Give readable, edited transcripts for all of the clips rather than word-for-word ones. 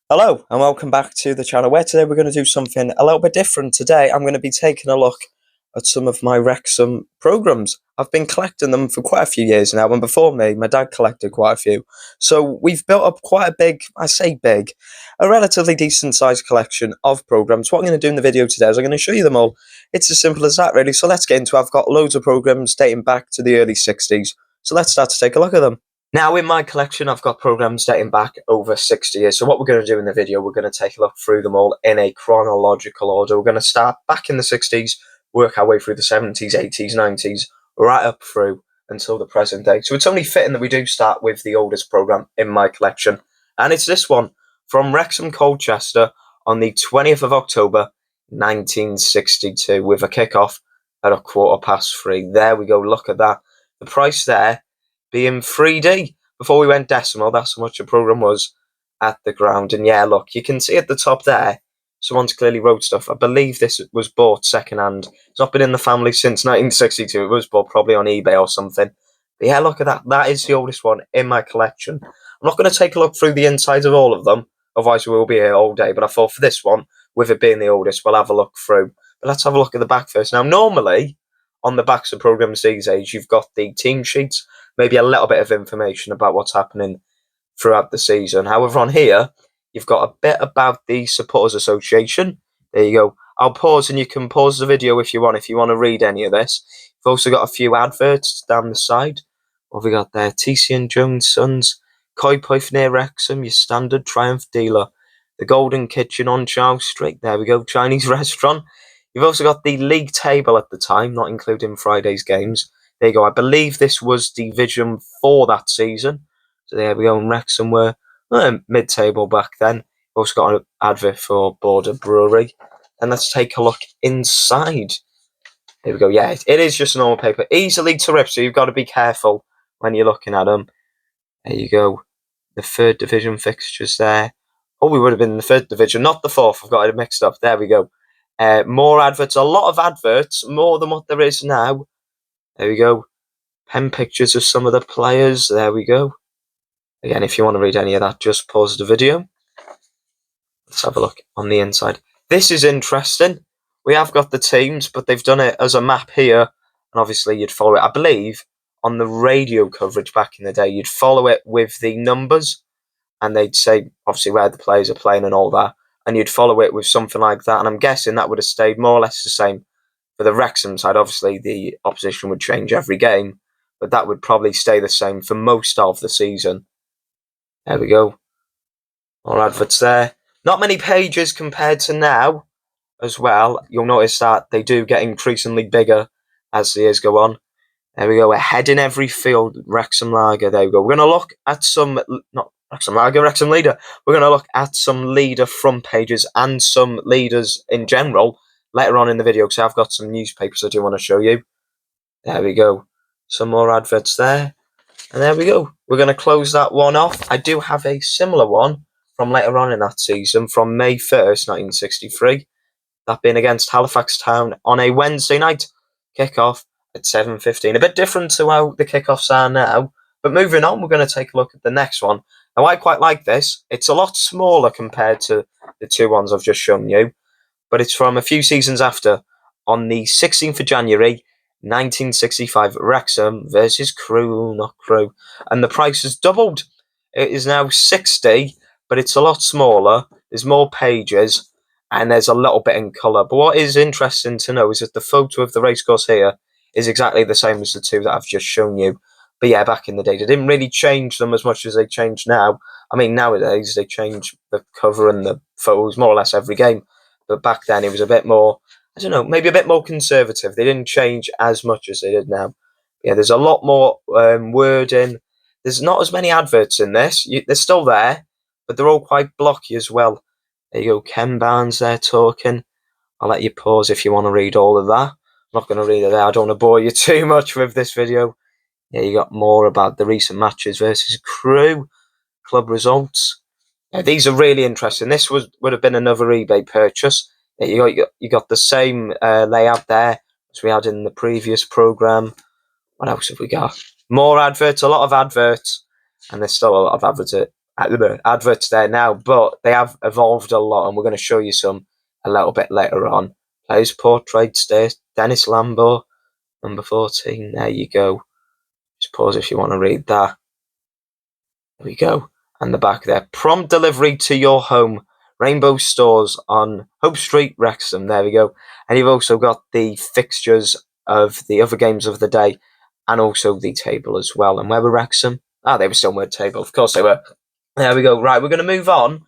Hello and welcome back to the channel where today we're going to do something a little bit different. Today I'm going to be taking a look at some of my Wrexham programmes. I've been collecting them for quite a few years now, and before me, my dad collected quite a few. So we've built up quite a big, I say big, a relatively decent sized collection of programmes. What I'm going to do in the video today is I'm going to show you them all. It's as simple as that really, so let's get into it. I've got loads of programmes dating back to the early 60s, so let's start to take a look at them. Now, in my collection, I've got programmes dating back over 60 years. So what we're going to do in the video, we're going to take a look through them all in a chronological order. We're going to start back in the 60s, work our way through the 70s, 80s, 90s, right up through until the present day. So it's only fitting that we do start with the oldest programme in my collection. And it's this one, from Wrexham Colchester on the 20th of October, 1962, with a kick-off at 3:15. There we go, look at that. The price there being 3D. Before we went decimal, that's how much the programme was at the ground. And yeah, look, you can see at the top there, someone's clearly wrote stuff. I believe this was bought second-hand. It's not been in the family since 1962. It was bought probably on eBay or something. But yeah, look at that. That is the oldest one in my collection. I'm not going to take a look through the insides of all of them, otherwise we will be here all day. But I thought for this one, with it being the oldest, we'll have a look through. But let's have a look at the back first. Now, normally, on the backs of programmes these days, you've got the team sheets, maybe a little bit of information about what's happening throughout the season. However, on here, you've got a bit about the Supporters Association. There you go. I'll pause and you can pause the video if you want to read any of this. You've also got a few adverts down the side. What have we got there? TC and Jones Sons, Koi Pipe near Wrexham, your standard Triumph dealer. The Golden Kitchen on Charles Street. There we go, Chinese restaurant. You've also got the league table at the time, not including Friday's games. There you go. I believe this was Division 4 that season. So there we go. And Wrexham were mid-table back then. We've also got an advert for Border Brewery. And let's take a look inside. Here we go. Yeah, it is just a normal paper. Easily to rip, so you've got to be careful when you're looking at them. There you go. The 3rd Division fixtures there. Oh, we would have been in the 3rd Division, not the 4th. I've got it mixed up. There we go. More adverts. A lot of adverts. More than what there is now. There we go. Pen pictures of some of the players. There we go. Again, if you want to read any of that, just pause the video. Let's have a look on the inside. This is interesting. We have got the teams, but they've done it as a map here. And obviously, you'd follow it. I believe on the radio coverage back in the day, you'd follow it with the numbers. And they'd say, obviously, where the players are playing and all that. And you'd follow it with something like that. And I'm guessing that would have stayed more or less the same for the Wrexham side. Obviously, the opposition would change every game, but that would probably stay the same for most of the season. There we go. More adverts there. Not many pages compared to now as well. You'll notice that they do get increasingly bigger as the years go on. There we go. Ahead in every field. Wrexham Lager. There we go. We're going to look at some, not Wrexham Lager, Wrexham Leader. We're going to look at some Leader front pages and some leaders in general later on in the video, because I've got some newspapers I do want to show you. There we go. Some more adverts there. And there we go. We're going to close that one off. I do have a similar one from later on in that season, from May 1st, 1963. That being against Halifax Town on a Wednesday night. Kick-off at 7:15. A bit different to how the kickoffs are now. But moving on, we're going to take a look at the next one. Now, I quite like this. It's a lot smaller compared to the two ones I've just shown you. But it's from a few seasons after, on the 16th of January, 1965, Wrexham versus Crewe, not Crewe. And the price has doubled. It is now 60, but it's a lot smaller. There's more pages, and there's a little bit in colour. But what is interesting to know is that the photo of the racecourse here is exactly the same as the two that I've just shown you. But yeah, back in the day, they didn't really change them as much as they change now. I mean, nowadays, they change the cover and the photos more or less every game. But back then, it was a bit more, I don't know, maybe a bit more conservative. They didn't change as much as they did now. Yeah, there's a lot more wording. There's not as many adverts in this. They're still there, but they're all quite blocky as well. There you go, Ken Barnes there talking. I'll let you pause if you want to read all of that. I'm not going to read it there. I don't want to bore you too much with this video. Yeah, you got more about the recent matches versus Crewe, club results. Yeah, these are really interesting. This would have been another eBay purchase. Yeah, you got the same layout there as we had in the previous programme. What else have we got? More adverts, a lot of adverts, and there's still a lot of adverts there now, but they have evolved a lot, and we're going to show you some a little bit later on. Players portraits there, Dennis Lambo, number 14. There you go. Just pause if you want to read that. There we go. And the back there. Prompt delivery to your home. Rainbow Stores on Hope Street, Wrexham. There we go. And you've also got the fixtures of the other games of the day and also the table as well. And where were Wrexham? They were still mid-table. Of course they were. There we go. Right, we're going to move on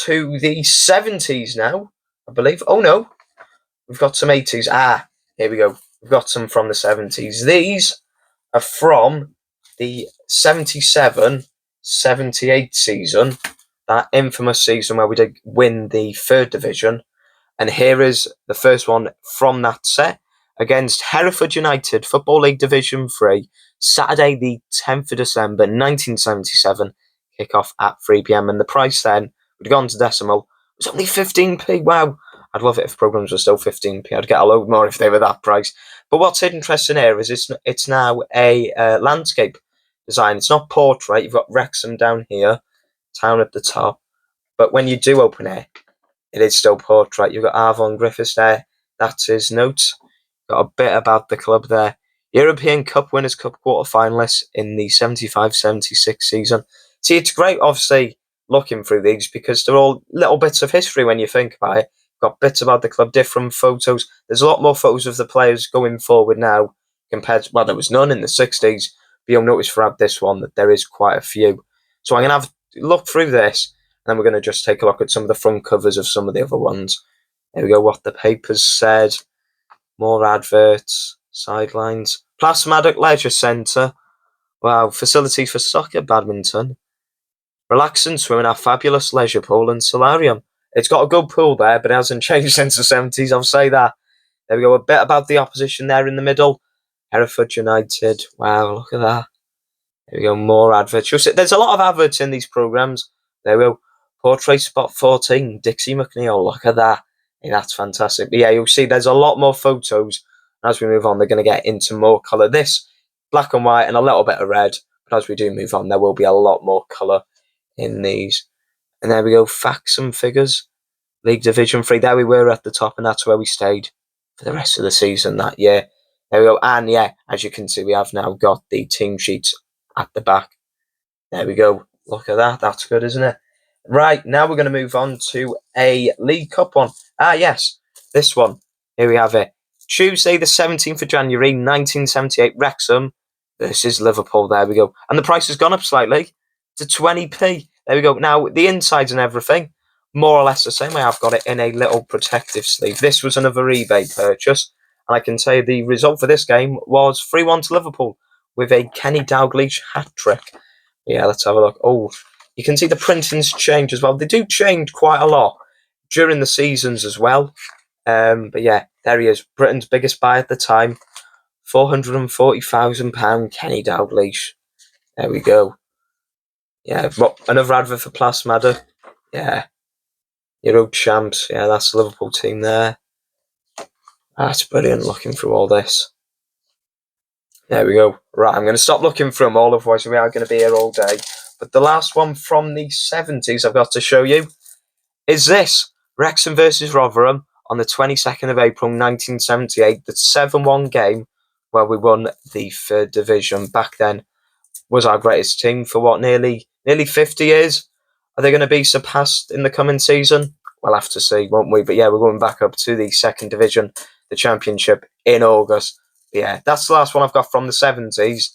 to the 70s now, I believe. Oh, no. We've got some 80s. Here we go. We've got some from the 70s. These are from the 77-78 season, that infamous season where we did win the third division. And here is the first one from that set against Hereford United, Football League Division 3, Saturday the 10th of December 1977, kick-off at 3 p.m. And the price then, we'd gone to decimal, was only 15p. Wow. I'd love it if programs were still 15p. I'd get a load more if they were that price. But what's interesting here is it's now a landscape design. It's not portrait. You've got Wrexham down here, town at the top. But when you do open it is still portrait. You've got Arvon Griffiths there. That's his notes. Got a bit about the club there. European Cup Winners' Cup quarter-finalists in the 75-76 season. See, it's great, obviously, looking through these because they're all little bits of history when you think about it. Got bits about the club, different photos. There's a lot more photos of the players going forward now compared to, there was none in the 60s. But you'll notice throughout this one that there is quite a few. So I'm going to have a look through this, and then we're going to just take a look at some of the front covers of some of the other ones. There we go, what the papers said. More adverts, sidelines. Plasmatic Leisure Centre. Wow, facilities for soccer, badminton. Relax and swim in our fabulous leisure pool and solarium. It's got a good pool there, but it hasn't changed since the 70s, I'll say that. There we go, a bit about the opposition there in the middle. Hereford United. Wow, look at that. There we go, more adverts. You'll see, there's a lot of adverts in these programmes. There we go. Portrait Spot 14, Dixie McNeil. Look at that. Hey, that's fantastic. But yeah, you'll see there's a lot more photos. As we move on, they're going to get into more colour. This, black and white and a little bit of red. But as we do move on, there will be a lot more colour in these. And there we go, facts and figures. League Division 3, there we were at the top, and that's where we stayed for the rest of the season that year. There we go, and yeah, as you can see, we have now got the team sheets at the back. There we go, look at that, that's good, isn't it? Right, now we're going to move on to a League Cup one. Yes, this one. Here we have it. Tuesday the 17th of January, 1978, Wrexham versus Liverpool. There we go. And the price has gone up slightly to 20p. There we go. Now, the insides and everything, more or less the same. I have got it in a little protective sleeve. This was another eBay purchase. And I can tell you the result for this game was 3-1 to Liverpool with a Kenny Dalglish hat-trick. Yeah, let's have a look. Oh, you can see the printing's changed as well. They do change quite a lot during the seasons as well. But yeah, there he is. Britain's biggest buy at the time. £440,000 Kenny Dalglish. There we go. Yeah, another advert for Plasmada. Yeah. Euro champs. Yeah, that's the Liverpool team there. That's brilliant looking through all this. There we go. Right, I'm going to stop looking through them all, otherwise we are going to be here all day. But the last one from the 70s I've got to show you is this. Wrexham versus Rotherham on the 22nd of April 1978. The 7-1 game where we won the third division. Back then was our greatest team for what, nearly 50 years? Are they going to be surpassed in the coming season? We'll have to see, won't we? But yeah, we're going back up to the second division, the championship, in August. But yeah, that's the last one I've got from the 70s.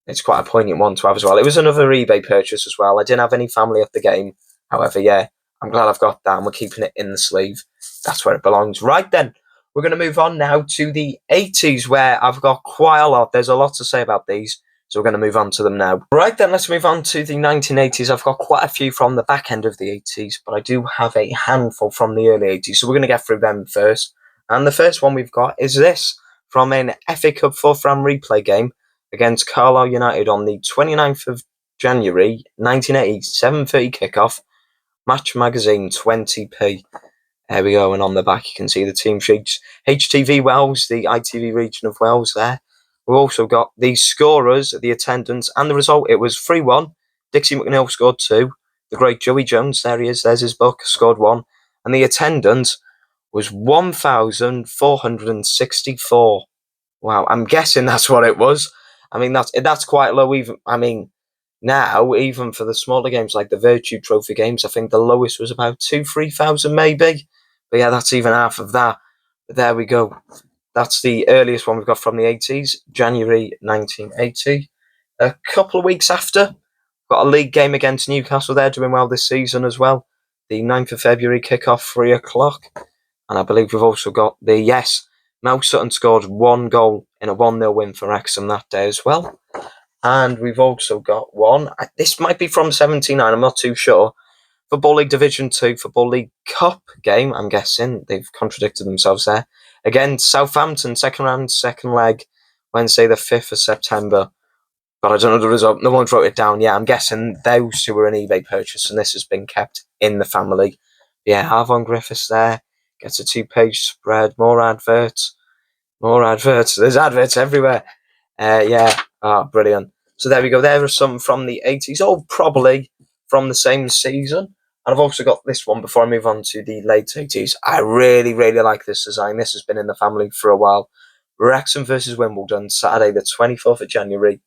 It's quite a poignant one to have as well. It was another eBay purchase as well. I didn't have any family at the game. However, yeah, I'm glad I've got that and we're keeping it in the sleeve. That's where it belongs. Right then, we're going to move on now to the 80s where I've got quite a lot. There's a lot to say about these. So we're going to move on to them now. Right then, let's move on to the 1980s. I've got quite a few from the back end of the 80s, but I do have a handful from the early 80s. So we're going to get through them first. And the first one we've got is this, from an FA Cup fourth round replay game against Carlisle United on the 29th of January 1980, 7:30 kickoff. Match Magazine, 20p. There we go, and on the back you can see the team sheets. HTV Wales, the ITV region of Wales there. We've also got the scorers, the attendance, and the result. It was 3-1 Dixie McNeil scored 2. The great Joey Jones, there he is, there's his book, scored 1. And the attendance was 1,464. Wow, I'm guessing that's what it was. I mean, that's quite low. Even now, even for the smaller games like the Virtue Trophy games, I think the lowest was about 3,000 maybe. But yeah, that's even half of that. But there we go. That's the earliest one we've got from the 80s, January 1980. A couple of weeks after, got a league game against Newcastle. They're doing well this season as well. The 9th of February kickoff, 3 o'clock. And I believe we've also got Mel Sutton scored 1 goal in a 1-0 win for Wrexham that day as well. And we've also got one. This might be from 79, I'm not too sure. Football League Division 2, Football League Cup game, I'm guessing. They've contradicted themselves there. Against Southampton, second round, second leg, Wednesday the 5th of September. But I don't know the result. No one's wrote it down. Yeah, I'm guessing those two were an eBay purchase, and this has been kept in the family. Yeah, Harvon Griffiths there. Gets a 2-page spread. More adverts. There's adverts everywhere. Brilliant. So there we go. There are some from the 80s, all probably from the same season. And I've also got this one before I move on to the late 80s. I really, really like this design. This has been in the family for a while. Wrexham versus Wimbledon, Saturday the 24th of January,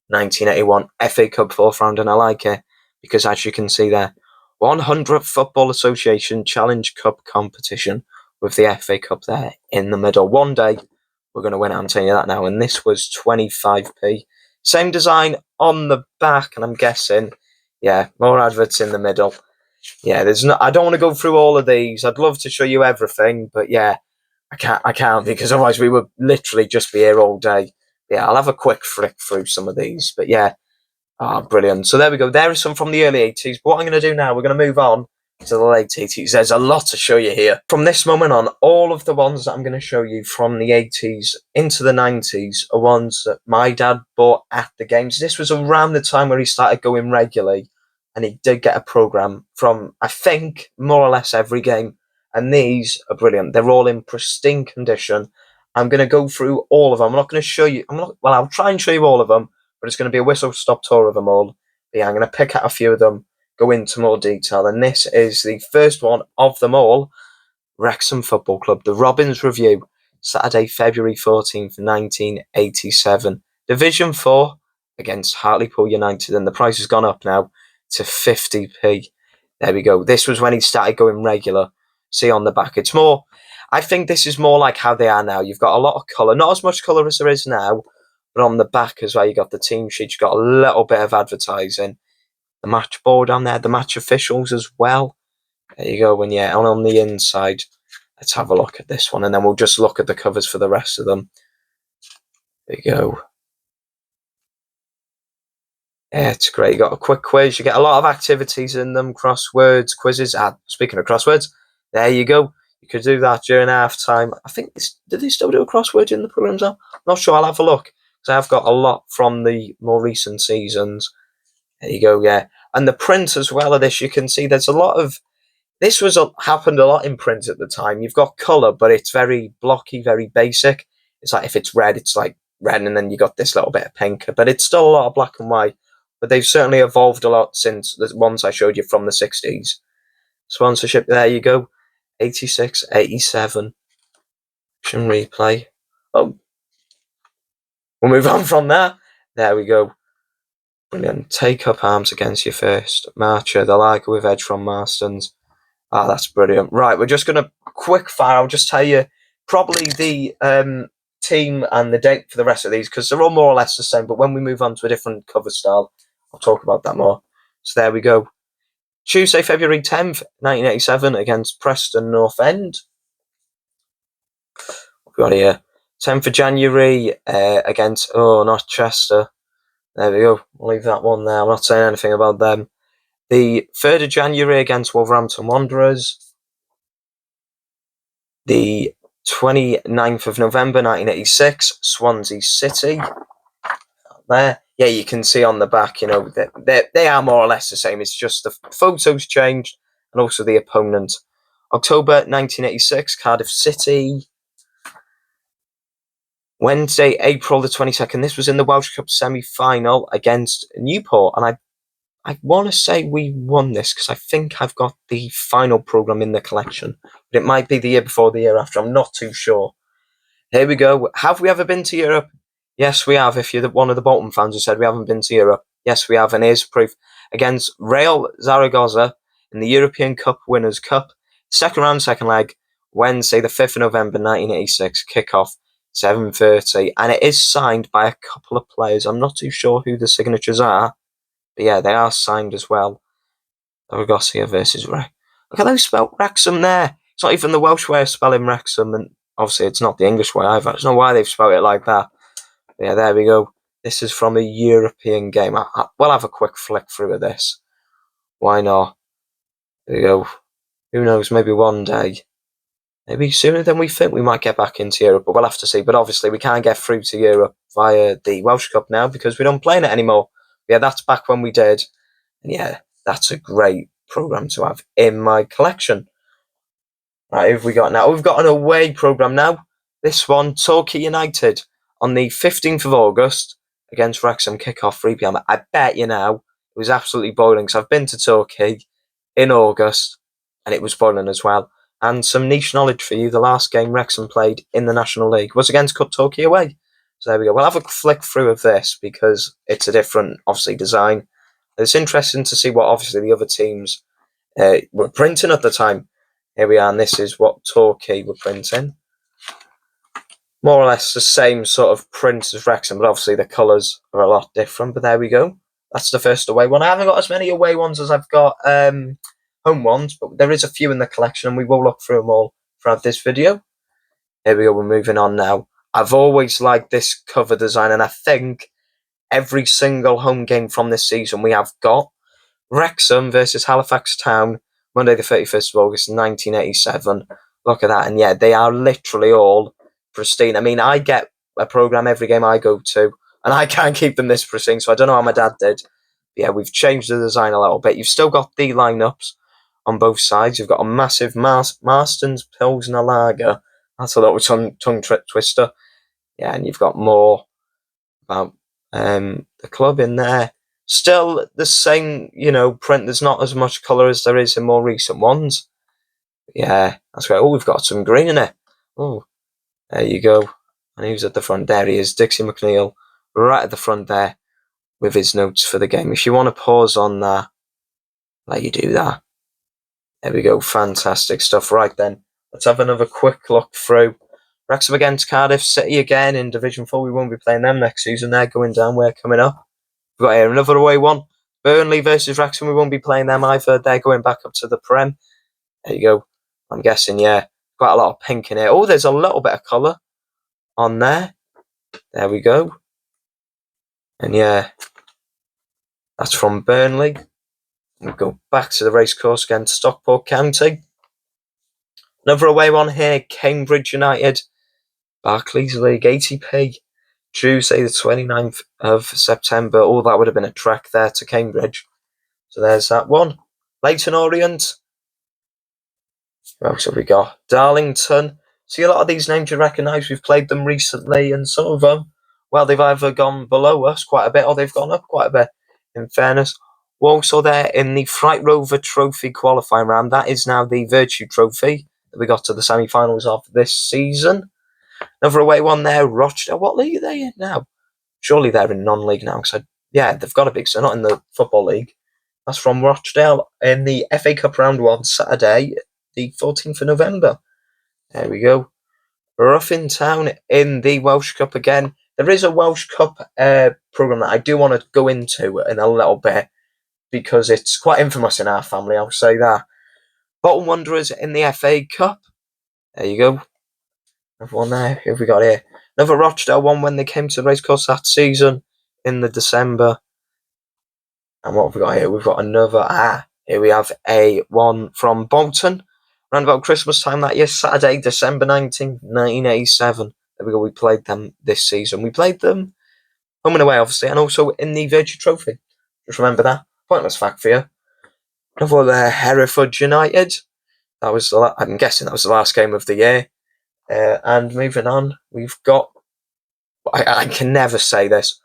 1981, FA Cup 4th round, and I like it because, as you can see there, 100th Football Association Challenge Cup competition with the FA Cup there in the middle. One day, we're going to win it, I'm telling you that now, and this was 25p. Same design on the back, and I'm guessing, more adverts in the middle. Yeah, I don't want to go through all of these. I'd love to show you everything, but I can't because otherwise we would literally just be here all day. Yeah, I'll have a quick flick through some of these, but brilliant. So there we go. There is some from the early 80s, but what I'm going to do now, we're going to move on to the late 80s. There's a lot to show you here. From this moment on, all of the ones that I'm going to show you from the 80s into the 90s are ones that my dad bought at the games. This was around the time where he started going regularly, and he did get a programme from, I think, more or less every game. And these are brilliant. They're all in pristine condition. I'm going to go through all of them. I'm not going to show you, I'll try and show you all of them, but it's going to be a whistle-stop tour of them all. But I'm going to pick out a few of them, go into more detail. And this is the first one of them all, Wrexham Football Club, the Robins Review, Saturday, February 14th, 1987. Division 4 against Hartlepool United, and the price has gone up now to 50p. There we go. This was when he started going regular. See on the back, it's more, I think this is more like how they are now. You've got a lot of colour, not as much colour as there is now, but on the back as well, you got the team sheet, you've got a little bit of advertising. The match board on there, the match officials as well. There you go. And on the inside, let's have a look at this one, and then we'll just look at the covers for the rest of them. There you go. Yeah, it's great. You got a quick quiz. You get a lot of activities in them, crosswords, quizzes. Speaking of crosswords, there you go. You could do that during half time. I think, do they still do a crossword in the programmes now? I'm not sure. I'll have a look, because I've got a lot from the more recent seasons. There you go, yeah. And the print as well of this, you can see there's a lot of, this happened a lot in print at the time. You've got colour, but it's very blocky, very basic. It's like if it's red, it's like red, and then you got this little bit of pink. But it's still a lot of black and white. But they've certainly evolved a lot since the ones I showed you from the 60s. Sponsorship, there you go. 86, 87. Action replay. Oh, we'll move on from that. There we go. Brilliant. Take up arms against your first marcher. The Liger with edge from Marston's. That's brilliant. Right, we're just going to quick fire. I'll just tell you probably the team and the date for the rest of these, because they're all more or less the same. But when we move on to a different cover style, I'll talk about that more. So there we go. Tuesday, February 10th, 1987, against Preston North End. We've got here 10th of January against, not Chester. There we go. We'll leave that one there. I'm not saying anything about them. The 3rd of January against Wolverhampton Wanderers. The 29th of November 1986, Swansea City. There. Yeah, you can see on the back, they are more or less the same. It's just the photos changed and also the opponent. October 1986, Cardiff City. Wednesday, April the 22nd. This was in the Welsh Cup semi-final against Newport. And I want to say we won this because I think I've got the final programme in the collection. But it might be the year before, the year after. I'm not too sure. Here we go. Have we ever been to Europe? Yes, we have. If you're one of the Bolton fans who said we haven't been to Europe, yes, we have. And here's proof. Against Real Zaragoza in the European Cup Winners' Cup. Second round, second leg. Wednesday, the 5th of November, 1986. Kickoff, 7:30. And it is signed by a couple of players. I'm not too sure who the signatures are. But yeah, they are signed as well. Zaragoza versus Wrexham. Look how they spelled Wrexham there. It's not even the Welsh way of spelling Wrexham, and obviously it's not the English way either. I don't know why they've spelled it like that. But yeah, there we go. This is from a European game. We'll have a quick flick through of this. Why not? There we go. Who knows, maybe one day. Maybe sooner than we think we might get back into Europe, but we'll have to see. But obviously we can't get through to Europe via the Welsh Cup now because we don't play in it anymore. Yeah, that's back when we did. And yeah, that's a great programme to have in my collection. Right, who have we got now? We've got an away programme now. This one, Torquay United, on the 15th of August against Wrexham, kick-off 3 p.m. I bet you now, it was absolutely boiling. So I've been to Torquay in August, and it was boiling as well. And some niche knowledge for you, the last game Wrexham played in the National League was against Torquay away. So there we go. We'll have a flick through of this because it's a different, obviously, design. It's interesting to see what, obviously, the other teams were printing at the time. Here we are, and this is what Torquay were printing. More or less the same sort of print as Wrexham, but obviously the colours are a lot different. But there we go. That's the first away one. I haven't got as many away ones as I've got home ones, but there is a few in the collection, and we will look through them all throughout this video. Here we go, we're moving on now. I've always liked this cover design, and I think every single home game from this season we have got Wrexham versus Halifax Town, Monday the 31st of August, 1987. Look at that, and yeah, they are literally all pristine. I mean, I get a programme every game I go to, and I can't keep them this pristine, so I don't know how my dad did. But yeah, we've changed the design a little bit. You've still got the lineups on both sides. You've got a massive Marston's Pilsner Lager. That's a little tongue twister. Yeah, and you've got more about the club in there. Still the same, print. There's not as much colour as there is in more recent ones. Yeah, that's great. Oh, we've got some green in it. Oh, there you go. And who's at the front? There he is, Dixie McNeil, right at the front there with his notes for the game. If you want to pause on that, let you do that. There we go. Fantastic stuff. Right then, let's have another quick look through. Wrexham against Cardiff City again in Division 4. We won't be playing them next season. They're going down. We're coming up. We've got here another away one. Burnley versus Wrexham. We won't be playing them either. They're going back up to the Prem. There you go. I'm guessing, yeah, quite a lot of pink in here. Oh, there's a little bit of colour on there. There we go. And yeah, that's from Burnley. We go back to the racecourse again, Stockport County. Another away one here, Cambridge United, Barclays League, 80p. Tuesday the 29th of September. Oh, that would have been a trek there to Cambridge. So there's that one. Leyton Orient. Who else have we got? Darlington. See, a lot of these names you recognise. We've played them recently, and some of them, well, they've either gone below us quite a bit or they've gone up quite a bit, in fairness. We're also there in the Fright Rover Trophy qualifying round. That is now the Virtue Trophy that we got to the semi-finals of this season. Another away one there, Rochdale. What league are they in now? Surely they're in non-league now. Yeah, they've got to be, so they're not in the Football League. That's from Rochdale in the FA Cup Round 1, Saturday, the 14th of November. There we go. Ruffin Town in the Welsh Cup again. There is a Welsh Cup programme that I do want to go into in a little bit because it's quite infamous in our family, I'll say that. Bolton Wanderers in the FA Cup. There you go. Another one there. Who have we got here? Another Rochdale one when they came to the racecourse that season in the December. And what have we got here? We've got another. Here we have a one from Bolton. Around about Christmas time that year, Saturday, December 19th, 1987. There we go. We played them this season. We played them home and away, obviously, and also in the Virtue Trophy. Just remember that. Pointless fact for you. Another one there, Hereford United. That was I'm guessing that was the last game of the year. And moving on, we've got, I can never say this,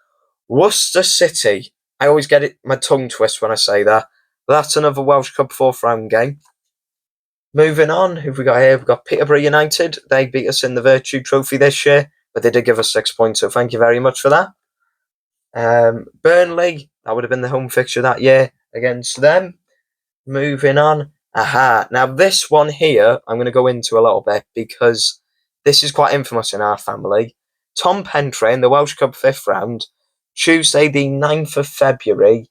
Worcester City I always get my tongue twist when I say that. But that's another Welsh Cup fourth round game. Moving on, who've we got here? We've got Peterborough United. They beat us in the Virtue Trophy this year, but they did give us 6 points, so thank you very much for that. Burnley, that would have been the home fixture that year against them. Moving on. Now this one here, I'm going to go into a little bit because this is quite infamous in our family. Tom Pentre in the Welsh Cup fifth round, Tuesday the 9th of February,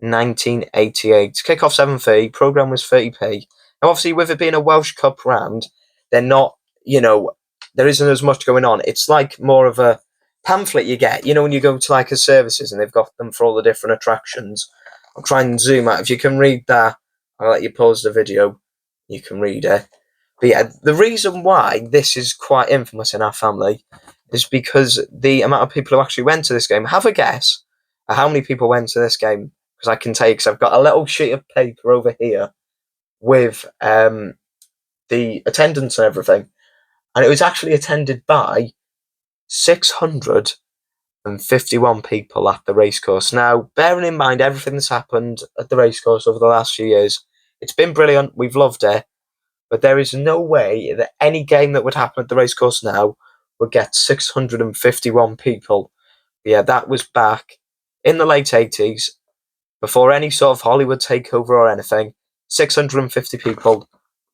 1988. Kick-off 7:30, programme was 30p. Now obviously with it being a Welsh Cup round, they're not, there isn't as much going on. It's like more of a pamphlet you get, when you go to like a services and they've got them for all the different attractions. I'll try and zoom out. If you can read that, I'll let you pause the video. You can read it. But yeah, the reason why this is quite infamous in our family is because the amount of people who actually went to this game. Have a guess at how many people went to this game? Because I can take, because I've got a little sheet of paper over here with the attendance and everything. And it was actually attended by 651 people at the racecourse. Now, bearing in mind everything that's happened at the racecourse over the last few years, it's been brilliant. We've loved it. But there is no way that any game that would happen at the racecourse now would get 651 people. Yeah, that was back in the late 80s, before any sort of Hollywood takeover or anything. 650 people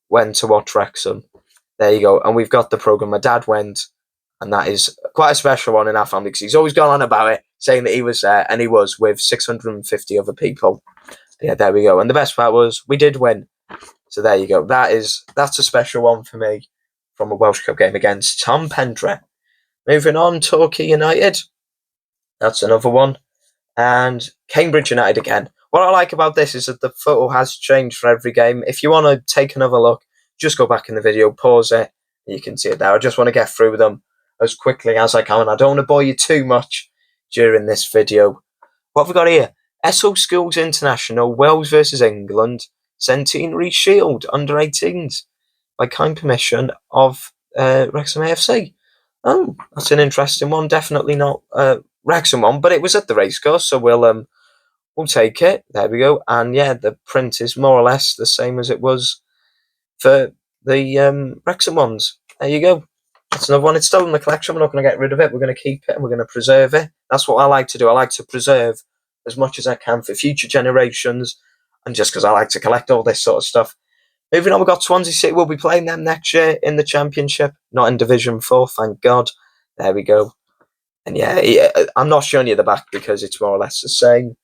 went to watch Wrexham. There you go. And we've got the programme. My dad went, and that is quite a special one in our family because he's always gone on about it, saying that he was there, and he was with 650 other people. Yeah, there we go. And the best part was we did win. So there you go. That's a special one for me from a Welsh Cup game against Tom Pentre. Moving on, Torquay United. That's another one. And Cambridge United again. What I like about this is that the photo has changed for every game. If you want to take another look, just go back in the video, pause it, and you can see it there. I just want to get through them as quickly as I can, and I don't want to bore you too much during this video. What have we got here? Esso Schools International, Wales versus England, Centenary Shield, under 18s, by kind permission of Wrexham AFC. Oh, that's an interesting one. Definitely not Wrexham one, but it was at the racecourse, so we'll take it. There we go. And yeah, the print is more or less the same as it was for the Wrexham ones. There you go. That's another one. It's still in the collection. We're not going to get rid of it. We're going to keep it and we're going to preserve it. That's what I like to do. I like to preserve as much as I can for future generations, and just because I like to collect all this sort of stuff. Moving on, we've got Swansea City. We'll be playing them next year in the Championship, not in Division 4, thank God. There we go. And yeah, I'm not showing you the back because it's more or less the same.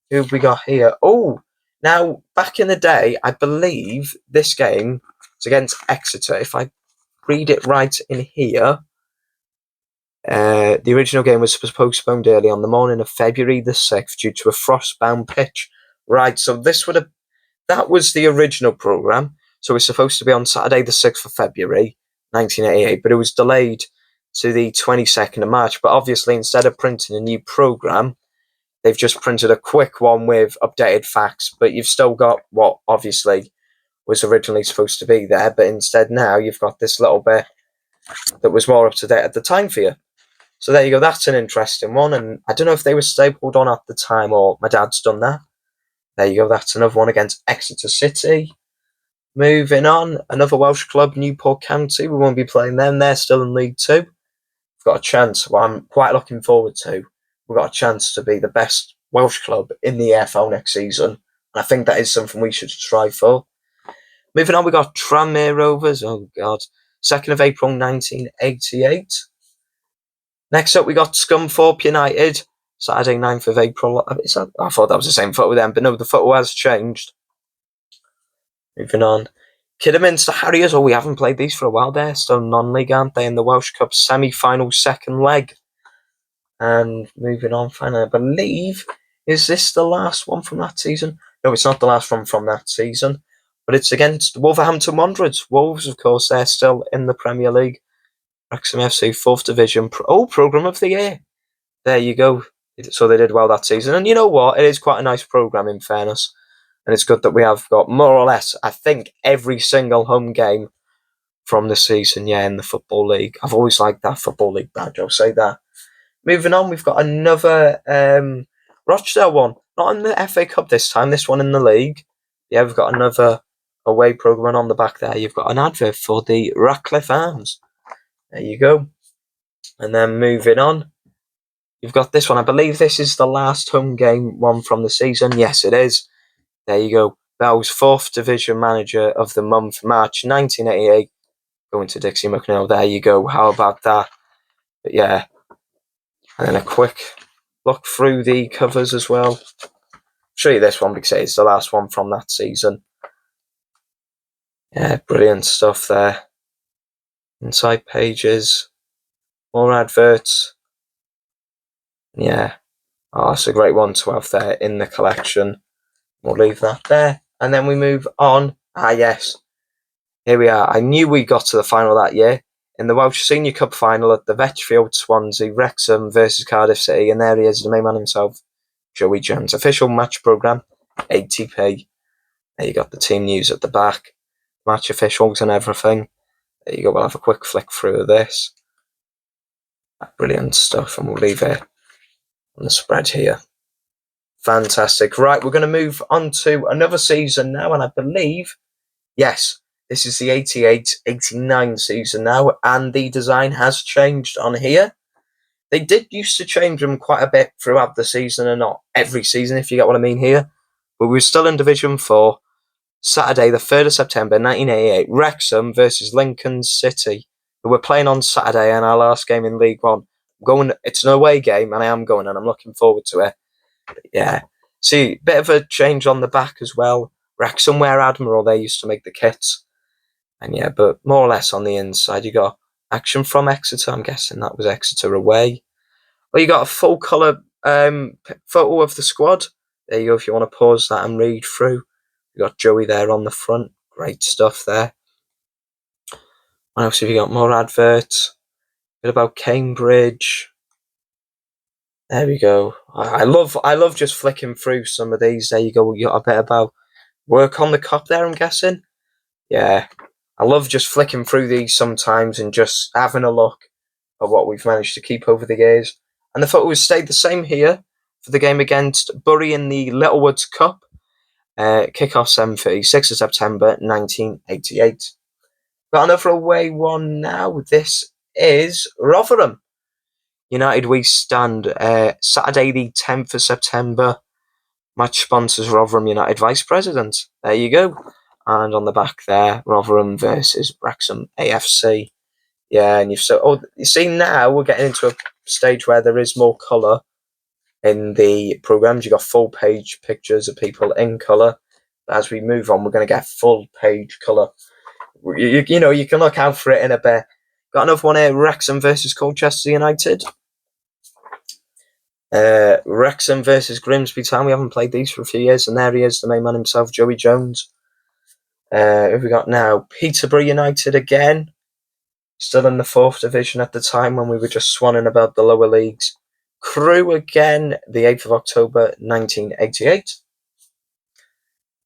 Who have we got here? Oh, now, back in the day, I believe this game was against Exeter. If I read it right in here, the original game was postponed early on the morning of February the 6th due to a frost-bound pitch. Right, so that was the original programme. So it was supposed to be on Saturday the 6th of February, 1988, but it was delayed to the 22nd of March. But obviously, instead of printing a new programme, they've just printed a quick one with updated facts, but you've still got what obviously was originally supposed to be there, but instead now you've got this little bit that was more up to date at the time for you. So there you go, that's an interesting one, and I don't know if they were stapled on at the time or my dad's done that. There you go, that's another one against Exeter City. Moving on, another Welsh club, Newport County. We won't be playing them, they're still in League 2. We've got a chance, what I'm quite looking forward to. We've got a chance to be the best Welsh club in the EFL next season. And I think that is something we should strive for. Moving on, we got Tranmere Rovers. Oh, God. 2nd of April, 1988. Next up, we got Scunthorpe United. Saturday, 9th of April. I thought that was the same photo with them, but no, the photo has changed. Moving on. Kidderminster Harriers. Oh, we haven't played these for a while there. Still non-league, aren't they? In the Welsh Cup semi-final second leg. And moving on, finally, I believe, is this the last one from that season? No, it's not the last one from that season, but it's against Wolverhampton Wanderers. Wolves, of course, they're still in the Premier League. Wrexham AFC, 4th Division. Programme of the Year. There you go. So they did well that season. And you know what? It is quite a nice programme, in fairness. And it's good that we have got more or less, I think, every single home game from the season, in the Football League. I've always liked that Football League badge, I'll say that. Moving on, we've got another Rochdale won. Not in the FA Cup this time, this one in the league. Yeah, we've got another away programme on the back there. You've got an advert for the Ratcliffe Arms. There you go. And then moving on, you've got this one. I believe this is the last home game one from the season. Yes, it is. There you go. Bell's 4th Division Manager of the month, March 1988. Going to Dixie McNeil. There you go. How about that? But yeah. And then a quick look through the covers as well. I'll show you this one because it's the last one from that season. Yeah, brilliant stuff there. Inside pages. More adverts. Yeah. Oh, that's a great one to have there in the collection. We'll leave that there. And then we move on. Ah, yes. Here we are. I knew we got to the final that year. In the Welsh Senior Cup final at the Vetchfield Swansea, Wrexham versus Cardiff City. And there he is, the main man himself, Joey Jones. Official match programme, 80p. There you got the team news at the back. Match officials and everything. There you go. We'll have a quick flick through of this. Brilliant stuff. And we'll leave it on the spread here. Fantastic. Right, we're going to move on to another season now. And I believe, yes, this is the 88-89 season now, and the design has changed on here. They did used to change them quite a bit throughout the season, and not every season, if you get what I mean here. But we were still in Division 4. Saturday, the 3rd of September, 1988, Wrexham versus Lincoln City, who were playing on Saturday in our last game in League One. It's an away game, and I am going, and I'm looking forward to it. But yeah. See, bit of a change on the back as well. Wrexham wear Admiral, they used to make the kits. And yeah, but more or less on the inside, you got action from Exeter. I'm guessing that was Exeter away. Well, you got a full colour photo of the squad. There you go, if you want to pause that and read through. You got Joey there on the front. Great stuff there. What else have you got? More adverts. A bit about Cambridge. There we go. I love just flicking through some of these. There you go. You got a bit about work on the cop there, I'm guessing. Yeah. I love just flicking through these sometimes and just having a look at what we've managed to keep over the years. And the photos stayed the same here for the game against Bury in the Littlewoods Cup. Kick-off 7:30, 6th of September 1988. Got another away one now. This is Rotherham. United We Stand. Saturday the 10th of September. Match sponsors Rotherham United Vice President. There you go. And on the back there, Rotherham versus Wrexham AFC. Yeah, and you see now we're getting into a stage where there is more colour in the programmes. You've got full page pictures of people in colour. As we move on, we're going to get full page colour. You can look out for it in a bit. Got another one here, Wrexham versus Colchester United. Wrexham versus Grimsby Town. We haven't played these for a few years, and there he is, the main man himself, Joey Jones. Who have we got now? Peterborough United again. Still in the 4th division at the time when we were just swanning about the lower leagues. Crewe again, the 8th of October, 1988.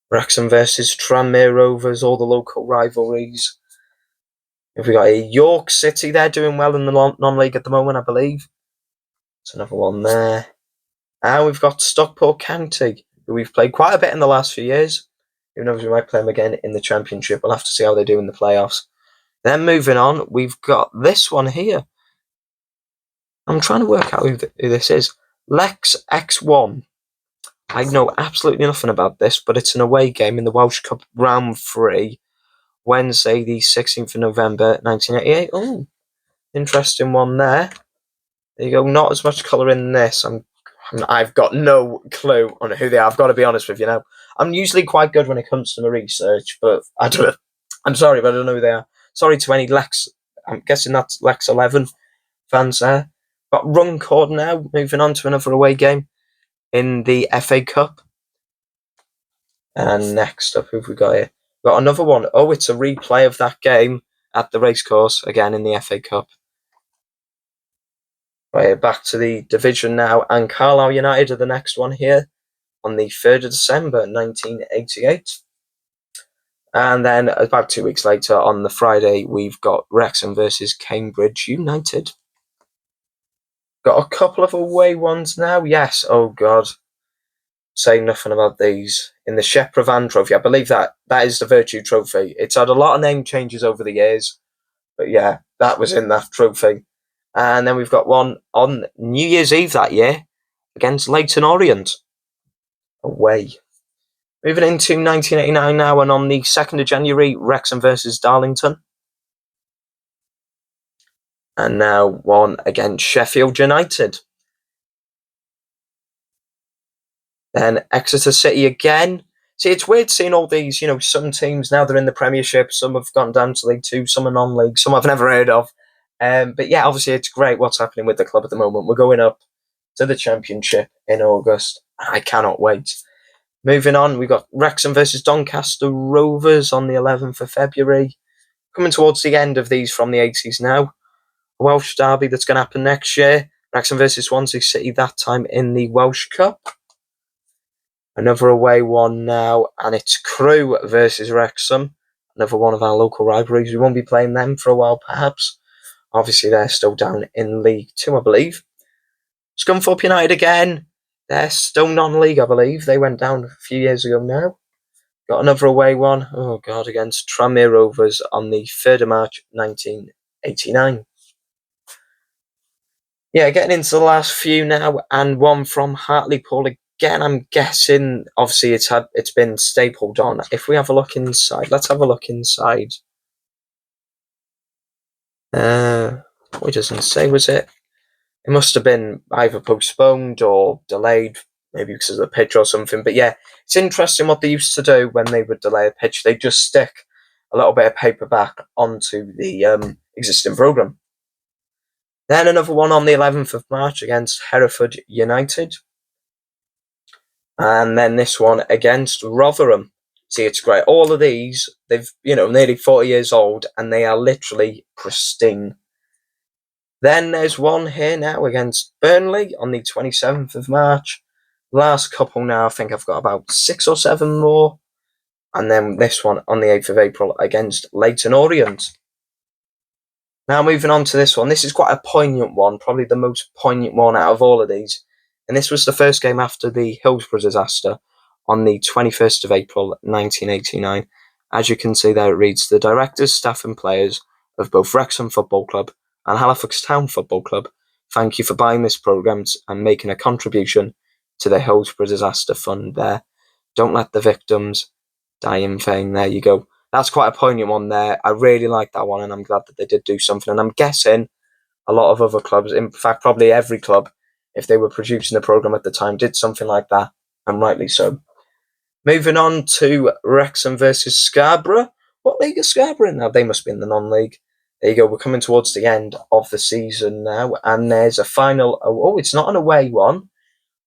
Wrexham versus Tranmere Rovers, all the local rivalries. If we got a York City, they're doing well in the non-league at the moment, I believe. That's another one there. And we've got Stockport County, who we've played quite a bit in the last few years. Who knows, we might play them again in the Championship. We'll have to see how they do in the playoffs. Then moving on, we've got this one here. I'm trying to work out who this is. Lex X1. I know absolutely nothing about this, but it's an away game in the Welsh Cup Round 3, Wednesday the 16th of November, 1988. Oh, interesting one there. There you go. Not as much colour in this. I've got no clue on who they are. I've got to be honest with you now. I'm usually quite good when it comes to my research, but I don't know. I'm sorry, but I don't know who they are. Sorry to any Lex. I'm guessing that's Lex 11 fans there. Got Runcorn now. Moving on to another away game in the FA Cup. And next up, who have we got here? We've got another one. Oh, it's a replay of that game at the racecourse again in the FA Cup. Right, back to the division now, and Carlisle United are the next one here on the 3rd of December 1988. And then about 2 weeks later, on the Friday, we've got Wrexham versus Cambridge United. Got a couple of away ones now. Yes, oh God. say nothing about these. In the Shepra Van Trophy, I believe that is the Virtue Trophy. It's had a lot of name changes over the years, but yeah, that was in that trophy. And then we've got one on New Year's Eve that year against Leyton Orient away. Moving into 1989 now, and on the 2nd of January, Wrexham versus Darlington. And now one against Sheffield United. Then Exeter City again. See, it's weird seeing all these, some teams now they're in the Premiership, some have gone down to League Two, some are non-league, some I've never heard of. But yeah, obviously it's great what's happening with the club at the moment. We're going up to the Championship in August. I cannot wait. Moving on, we've got Wrexham versus Doncaster Rovers on the 11th of February. Coming towards the end of these from the 80s now. A Welsh derby that's going to happen next year. Wrexham versus Swansea City, that time in the Welsh Cup. Another away one now, and it's Crewe versus Wrexham. Another one of our local rivalries. We won't be playing them for a while, perhaps. Obviously, they're still down in League Two, I believe. Scunthorpe United again. They're still non-league, I believe. They went down a few years ago now. Got another away one. Oh, God, against Tranmere Rovers on the 3rd of March, 1989. Yeah, getting into the last few now, and one from Hartlepool again. I'm guessing, obviously, it's been stapled on. If we have a look inside, let's have a look inside. It doesn't say, was it? It must have been either postponed or delayed, maybe because of the pitch or something. But yeah, it's interesting what they used to do when they would delay a pitch. They just stick a little bit of paper back onto the existing programme. Then another one on the 11th of March against Hereford United. And then this one against Rotherham. See, it's great. All of these, they've, nearly 40 years old, and they are literally pristine. Then there's one here now against Burnley on the 27th of March. Last couple now, I think I've got about 6 or 7 more. And then this one on the 8th of April against Leyton Orient. Now moving on to this one. This is quite a poignant one, probably the most poignant one out of all of these. And this was the first game after the Hillsborough disaster on the 21st of April, 1989. As you can see there, it reads, "The directors, staff and players of both Wrexham Football Club and Halifax Town Football Club, thank you for buying this programme and making a contribution to the Hillsborough Disaster Fund there. Don't let the victims die in vain." There you go. That's quite a poignant one there. I really like that one, and I'm glad that they did do something. And I'm guessing a lot of other clubs, in fact, probably every club, if they were producing the programme at the time, did something like that, and rightly so. Moving on to Wrexham versus Scarborough. What league is Scarborough in now? They must be in the non-league. There you go, we're coming towards the end of the season now, and there's a final, it's not an away one,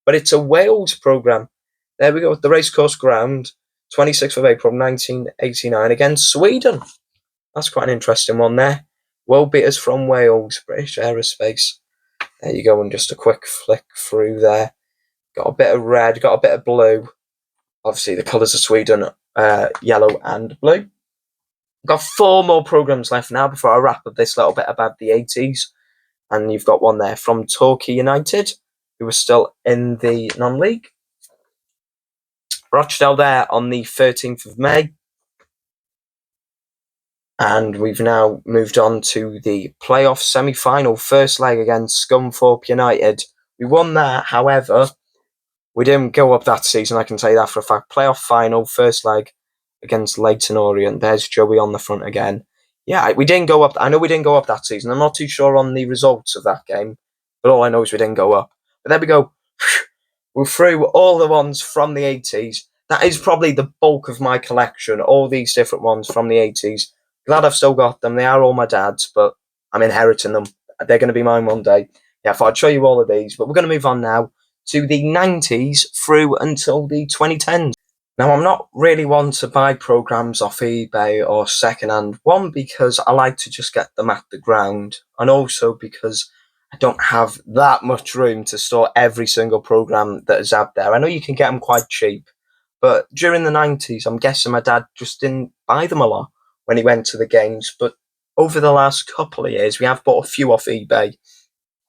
but it's a Wales programme. There we go, at the Racecourse Ground, 26th of April, 1989, against Sweden. That's quite an interesting one there. World beaters from Wales, British Aerospace. There you go, and just a quick flick through there. Got a bit of red, got a bit of blue. Obviously, the colours of Sweden, yellow and blue. Got 4 more programmes left now before I wrap up this little bit about the 80s. And you've got one there from Torquay United, who was still in the non-league. Rochdale there on the 13th of May. And we've now moved on to the playoff semi-final first leg against Scunthorpe United. We won that, however, we didn't go up that season, I can tell you that for a fact. Playoff final, first leg against Leyton Orient. There's Joey on the front again. Yeah, we didn't go up. I know we didn't go up that season. I'm not too sure on the results of that game, but all I know is we didn't go up. But there we go. We're through all the ones from the 80s. That is probably the bulk of my collection, all these different ones from the 80s. Glad I've still got them. They are all my dad's, but I'm inheriting them. They're going to be mine one day. Yeah, I thought I'd show you all of these, but we're going to move on now to the 90s through until the 2010s. Now, I'm not really one to buy programmes off eBay or secondhand. One, because I like to just get them at the ground, and also because I don't have that much room to store every single programme that is out there. I know you can get them quite cheap, but during the 90s, I'm guessing my dad just didn't buy them a lot when he went to the games. But over the last couple of years, we have bought a few off eBay,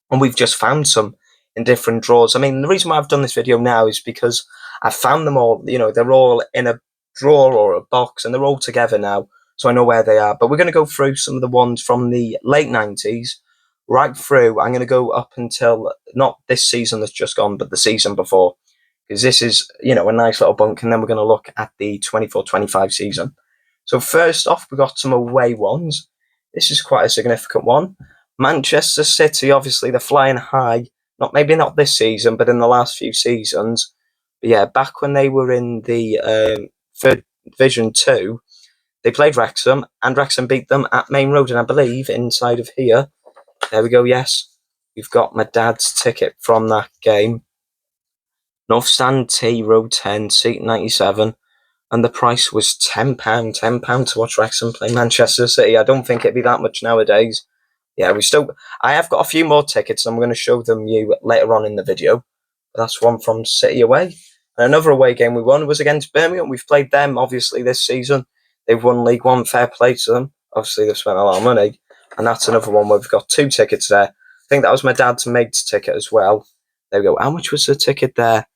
and we've just found some in different drawers. I mean, the reason why I've done this video now is because I found them all. They're all in a drawer or a box, and they're all together now, so I know where they are. But we're going to go through some of the ones from the late 90s right through. I'm going to go up until not this season that's just gone, but the season before, because this is, a nice little bunk, and then we're going to look at the 24-25 season. So first off, we've got some away ones. This is quite a significant one. Manchester City, obviously, they're flying high. Maybe not this season, but in the last few seasons. But yeah, back when they were in the third Division 2, they played Wrexham, and Wrexham beat them at Main Road, and I believe inside of here, there we go, yes, we've got my dad's ticket from that game. North Stand T, Road 10, seat 97, and the price was £10, £10 to watch Wrexham play Manchester City. I don't think it'd be that much nowadays. Yeah, I have got a few more tickets, and I'm going to show them you later on in the video. That's one from City away. And another away game we won was against Birmingham. We've played them, obviously, this season. They've won League One, fair play to them. Obviously, they've spent a lot of money. And that's another one where we've got 2 tickets there. I think that was my dad's mate's ticket as well. There we go. How much was the ticket there?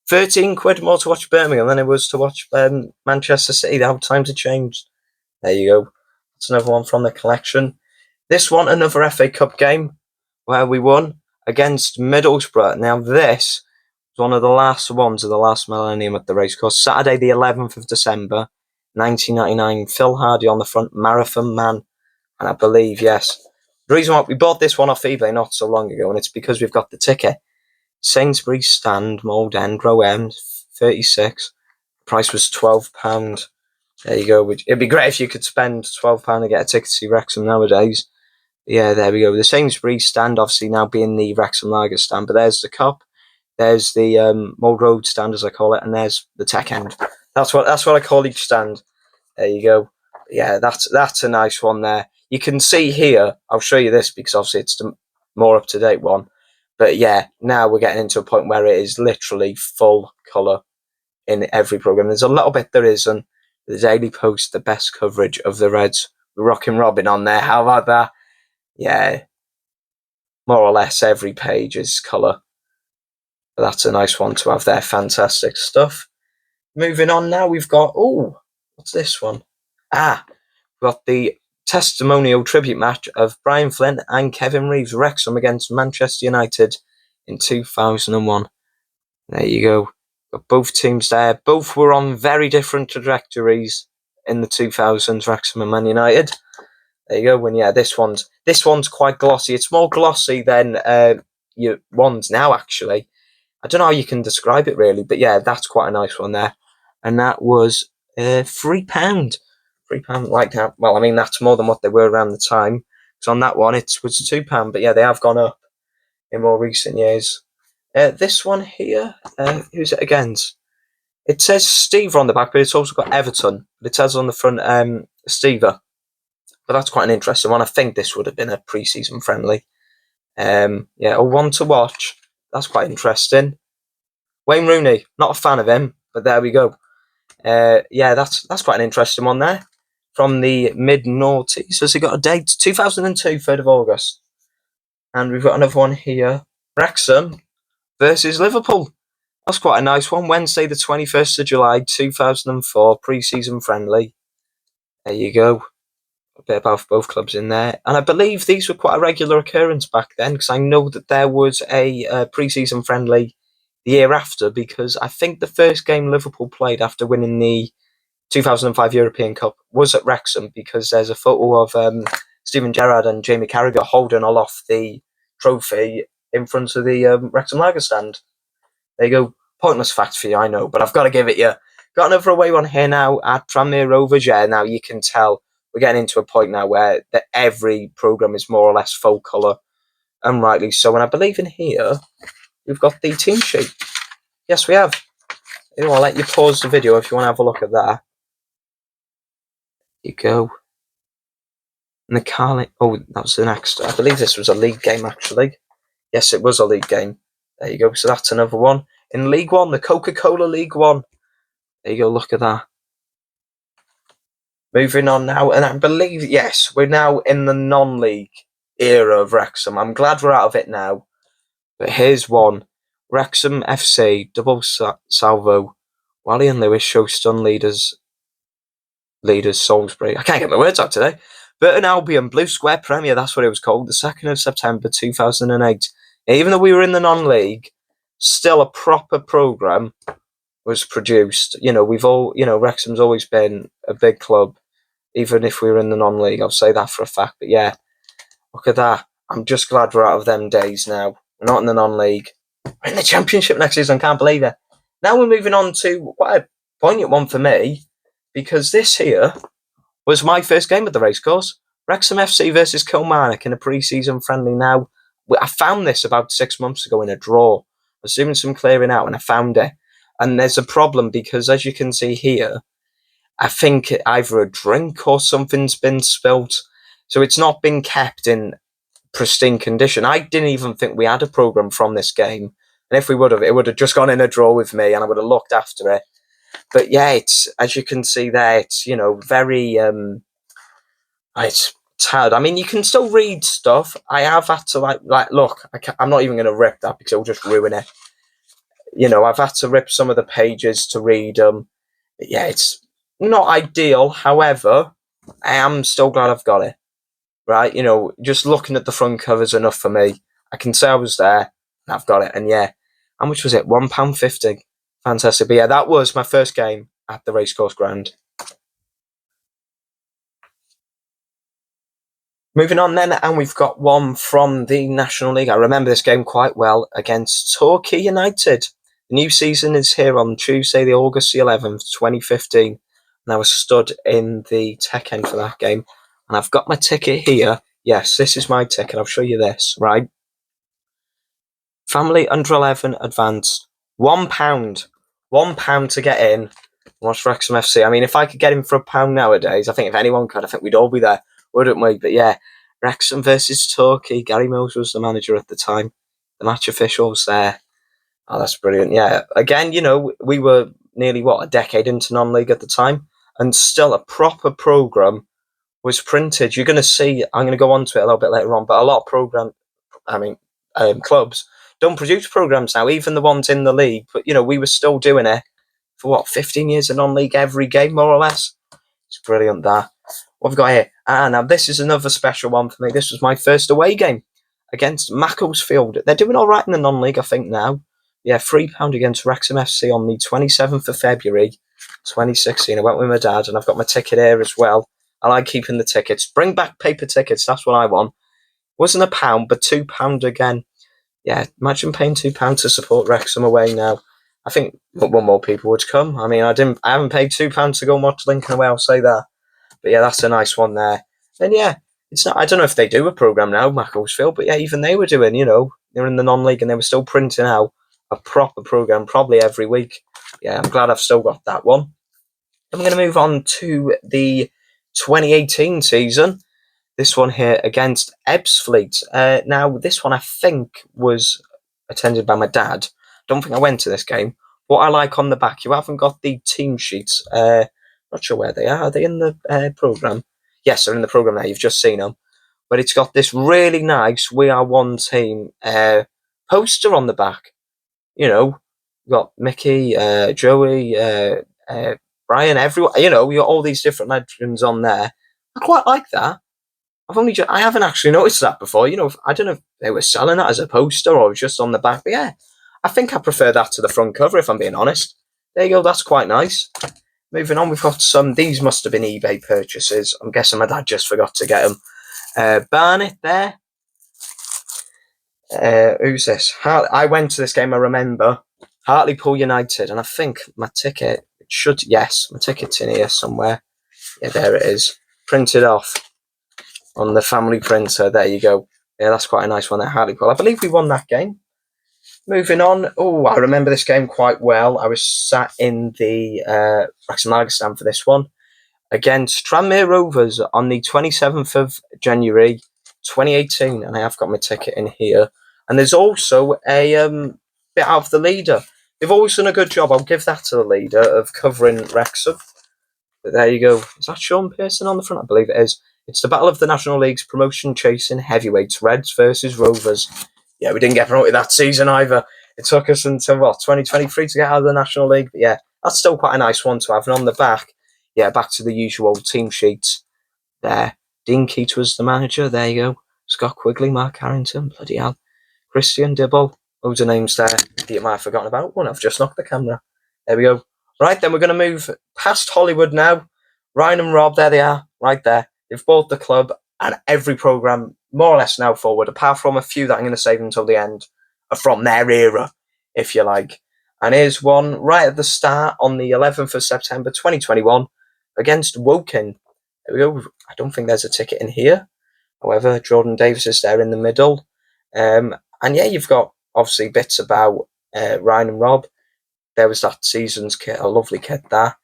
£13 more to watch Birmingham than it was to watch Manchester City. How times have changed. There you go. That's another one from the collection. This one, another FA Cup game where we won against Middlesbrough. Now, this was one of the last ones of the last millennium at the racecourse. Saturday, the 11th of December, 1999. Phil Hardy on the front, Marathon Man. And I believe, yes. The reason why we bought this one off eBay not so long ago, and it's because we've got the ticket. Sainsbury's Stand, Mould End, Row M, 36. Price was £12. There you go. It'd be great if you could spend £12 to get a ticket to see Wrexham nowadays. Yeah, there we go. The Sainsbury's Stand, obviously now being the Wrexham Lager Stand, but there's the Cup, there's the Mould Road Stand, as I call it, and there's the Tech End. That's what I call each stand. There you go. Yeah, that's a nice one there. You can see here, I'll show you this because obviously it's the more up-to-date one. But yeah, now we're getting into a point where it is literally full colour in every programme. There's a little bit there isn't. The Daily Post, the best coverage of the Reds. Rockin' Robin on there. How about that? Yeah, more or less every page is colour. But that's a nice one to have there. Fantastic stuff. Moving on now, we've got, what's this one? We've got the testimonial tribute match of Brian Flint and Kevin Reeves, Wrexham against Manchester United in 2001. There you go. Got both teams there. Both were on very different trajectories in the 2000s, Wrexham and Man United. There you go. And yeah, this one's quite glossy. It's more glossy than your ones now, actually. I don't know how you can describe it really, but yeah, that's quite a nice one there. And that was £3. £3 like that. Well, I mean, that's more than what they were around the time. So on that one, it was £2. But yeah, they have gone up in more recent years. This one here, who's it against? It says Steve on the back, but it's also got Everton. But it says on the front, Stever. But that's quite an interesting one. I think this would have been a pre-season friendly. A one to watch. That's quite interesting. Wayne Rooney, not a fan of him, but there we go. That's quite an interesting one there. From the mid-noughties. Has he got a date? 2002, 3rd of August. And we've got another one here. Wrexham versus Liverpool. That's quite a nice one. Wednesday, the 21st of July, 2004, pre-season friendly. There you go. A bit about both clubs in there. And I believe these were quite a regular occurrence back then, because I know that there was a pre-season friendly the year after, because I think the first game Liverpool played after winning the 2005 European Cup was at Wrexham, because there's a photo of Steven Gerrard and Jamie Carragher holding aloft the trophy in front of the Wrexham Lager Stand. There you go. Pointless fact for you, I know, but I've got to give it you. Got another away one here now at Tranmere Rovers. Yeah, now you can tell we're getting into a point now where every programme is more or less full colour, and rightly so. And I believe in here, we've got the team sheet. Yes, we have. I'll let you pause the video if you want to have a look at that. There you go. And the Carling. Oh, that was the next. I believe this was a league game, actually. Yes, it was a league game. There you go. So that's another one. In League One, the Coca-Cola League One. There you go. Look at that. Moving on now. And I believe, yes, we're now in the non-league era of Wrexham. I'm glad we're out of it now. But here's one. Wrexham FC, double salvo. Wally and Lewis show stun leaders Salisbury. I can't get my words out today. Burton Albion, Blue Square Premier, that's what it was called, the 2nd of September 2008. Even though we were in the non-league, still a proper programme was produced. Wrexham's always been a big club, even if we were in the non-league. I'll say that for a fact. But yeah, look at that. I'm just glad we're out of them days now. We're not in the non-league. We're in the Championship next season. I can't believe it. Now we're moving on to quite a poignant one for me, because this here was my first game at the racecourse. Wrexham FC versus Kilmarnock in a pre-season friendly. Now, I found this about 6 months ago in a draw. I was doing some clearing out and I found it. And there's a problem because, as you can see here, I think either a drink or something's been spilt. So it's not been kept in pristine condition. I didn't even think we had a programme from this game. And if we would have, it would have just gone in a draw with me and I would have looked after it. But yeah, it's, as you can see there, it's, very, it's hard. I mean, you can still read stuff. I have had to, look, I'm not even going to rip that because it'll just ruin it. I've had to rip some of the pages to read them. But yeah, it's not ideal. However, I am still glad I've got it. Right? Just looking at the front cover is enough for me. I can say I was there and I've got it. And yeah, how much was it? £1.50. Fantastic. But yeah, that was my first game at the Racecourse Ground. Moving on then, and we've got one from the National League. I remember this game quite well against Torquay United. The new season is here on Tuesday, the August the 11th, 2015. And I was stood in the tech end for that game. And I've got my ticket here. Yes, this is my ticket. I'll show you this, right? Family under 11 advanced. £1. £1 to get in. Watch Wrexham FC. I mean, if I could get in for £1 nowadays, I think if anyone could, I think we'd all be there, wouldn't we? But yeah, Wrexham versus Torquay. Gary Mills was the manager at the time. The match officials there. Oh, that's brilliant. Yeah, again, we were nearly, a decade into non-league at the time, and still a proper programme was printed. You're going to see, I'm going to go on to it a little bit later on, but a lot of clubs don't produce programmes now, even the ones in the league. But, we were still doing it for 15 years of non-league every game, more or less. It's brilliant, that. What have we got here? Now this is another special one for me. This was my first away game against Macclesfield. They're doing all right in the non-league, I think, now. Yeah, £3 against Wrexham FC on the 27th of February, 2016. I went with my dad, and I've got my ticket here as well. I like keeping the tickets. Bring back paper tickets, that's what I want. Wasn't £1, but £2 again. Yeah, imagine paying £2 to support Wrexham away now. I think one more people would come. I mean, I haven't paid £2 to go and watch Lincoln away, I'll say that. But yeah, that's a nice one there. And yeah, it's not. I don't know if they do a programme now, Macclesfield, but yeah, even they were doing, they were in the non-league and they were still printing out a proper programme probably every week. Yeah, I'm glad I've still got that one. And we're going to move on to the 2018 season. This one here against Ebbsfleet. Now, this one I think was attended by my dad. Don't think I went to this game. What I like on the back, you haven't got the team sheets. Not sure where they are. Are they in the programme? Yes, they're in the programme there. You've just seen them. But it's got this really nice We Are One Team poster on the back. You've got Mickey, Joey, Brian, everyone. You got all these different legends on there. I quite like that. I haven't actually noticed that before. I don't know if they were selling that as a poster or just on the back. But yeah, I think I prefer that to the front cover, if I'm being honest. There you go. That's quite nice. Moving on, we've got these must have been eBay purchases. I'm guessing my dad just forgot to get them. Barnett there. Who's this? I went to this game, I remember. Hartlepool United, and I think my ticket, my ticket's in here somewhere. Yeah, there it is. Printed off on the family printer. There you go. Yeah, that's quite a nice one there, Hartlepool. I believe we won that game. Moving on. Oh, I remember this game quite well. I was sat in the Wrexham Lager stand for this one against Tranmere Rovers on the 27th of January 2018, and I have got my ticket in here. And there's also a bit out of the leader. They've always done a good job. I'll give that to the leader of covering Wrexham. But there you go. Is that Sean Pearson on the front? I believe it is. It's the Battle of the National League's promotion chasing heavyweights, Reds versus Rovers. Yeah, we didn't get promoted that season either. It took us until, 2023 to get out of the National League. But yeah, that's still quite a nice one to have. And on the back, yeah, back to the usual team sheets there. Dean Keat was the manager. There you go. Scott Quigley, Mark Harrington, bloody hell. Christian Dibble. Loads of names there that you might have forgotten about. One, I've just knocked the camera. There we go. Right, then we're going to move past Hollywood now. Ryan and Rob, there they are, right there. They've bought the club, and every programme, more or less now forward, apart from a few that I'm going to save until the end, are from their era, if you like. And here's one right at the start on the 11th of September 2021 against Woking. There we go. I don't think there's a ticket in here. However, Jordan Davis is there in the middle. And yeah, you've got obviously bits about Ryan and Rob. There was that season's kit, a lovely kit there.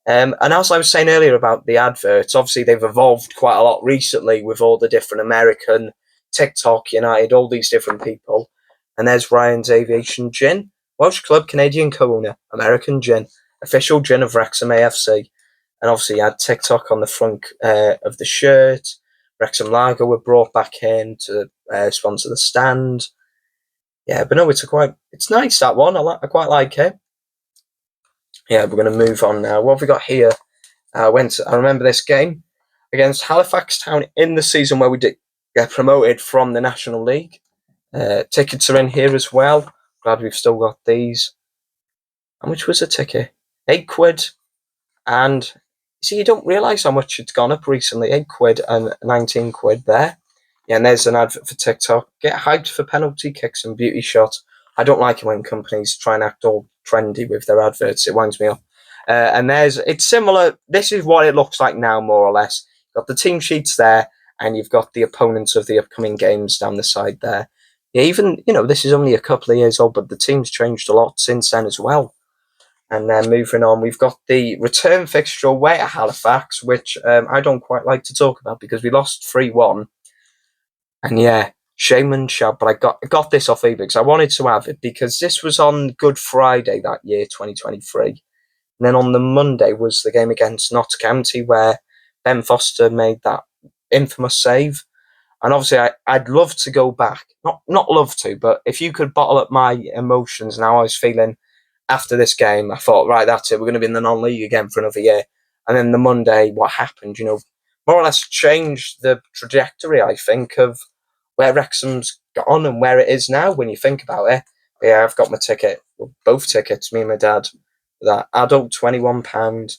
And as I was saying earlier about the adverts, obviously they've evolved quite a lot recently with all the different American, TikTok, United, all these different people. And there's Ryan's Aviation Gin, Welsh Club, Canadian co-owner, American Gin, official gin of Wrexham AFC. And obviously you had TikTok on the front of the shirt. Wrexham Lager were brought back in to sponsor the stand. Yeah, but no, it's nice, that one. I quite like it. Yeah, we're going to move on now. What have we got here? I remember this game against Halifax Town in the season where we did get promoted from the National League. Tickets are in here as well. Glad we've still got these. How much was a ticket? £8. And see, you don't realise how much it's gone up recently. £8 and £19 there. Yeah, and there's an advert for TikTok. Get hyped for penalty kicks and beauty shots. I don't like it when companies try and act all trendy with their adverts. It winds me up. And it's similar. This is what it looks like now, more or less. You've got the team sheets there, and you've got the opponents of the upcoming games down the side there. Yeah, even, this is only a couple of years old, but the team's changed a lot since then as well. And then moving on, we've got the return fixture away at Halifax, which I don't quite like to talk about because we lost 3-1. And yeah, shame and shout, but I got this off eBay because I wanted to have it because this was on Good Friday that year, 2023. And then on the Monday was the game against Notts County where Ben Foster made that infamous save. And obviously, I'd love to go back. Not love to, but if you could bottle up my emotions and how I was feeling after this game, I thought, right, that's it. We're going to be in the non-league again for another year. And then the Monday, what happened, more or less changed the trajectory, I think, of where Wrexham's gone and where it is now when you think about it. But yeah, I've got my ticket, both tickets, me and my dad. That adult £21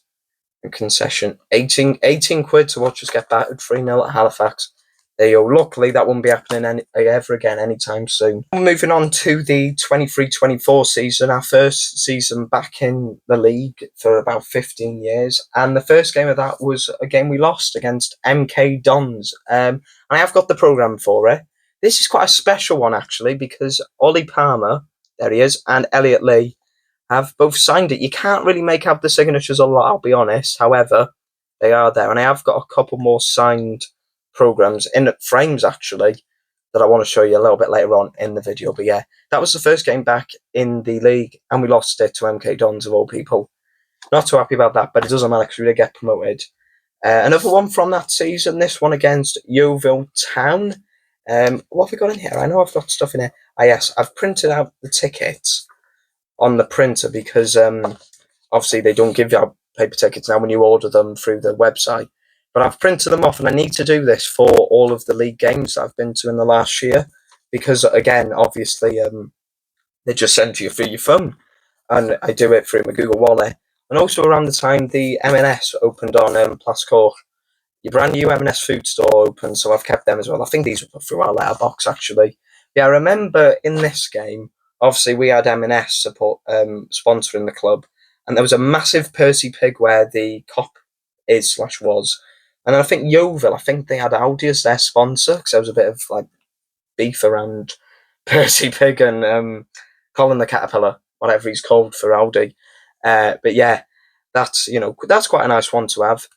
and concession £18 to watch us get battered 3-0 at Halifax. There you go. Luckily, that won't be happening ever again anytime soon. Moving on to the 23-24 season, our first season back in the league for about 15 years. And the first game of that was a game we lost against MK Dons. And I have got the programme for it. This is quite a special one, actually, because Ollie Palmer, there he is, and Elliot Lee have both signed it. You can't really make out the signatures a lot, I'll be honest. However, they are there. And I have got a couple more signed programmes in frames, actually, that I want to show you a little bit later on in the video. But yeah, that was the first game back in the league, and we lost it to MK Dons, of all people. Not too happy about that, but it doesn't matter because we did get promoted. Another one from that season, this one against Yeovil Town. What have we got in here? I know I've got stuff in here. Yes, I've printed out the tickets on the printer because obviously they don't give you out paper tickets now when you order them through the website. But I've printed them off, and I need to do this for all of the league games that I've been to in the last year because, again, obviously, they just send you through your phone, and I do it through my Google Wallet. And also around the time the M&S opened on Plascoch, your brand new M&S food store opened, so I've kept them as well. I think these were through our letterbox, actually. Yeah, I remember in this game, obviously we had M&S support sponsoring the club, and there was a massive Percy Pig where the cop was. And I think Yeovil, they had Audi as their sponsor because there was a bit of beef around Percy Pig and Colin the Caterpillar, whatever he's called for Audi. But yeah, that's quite a nice one to have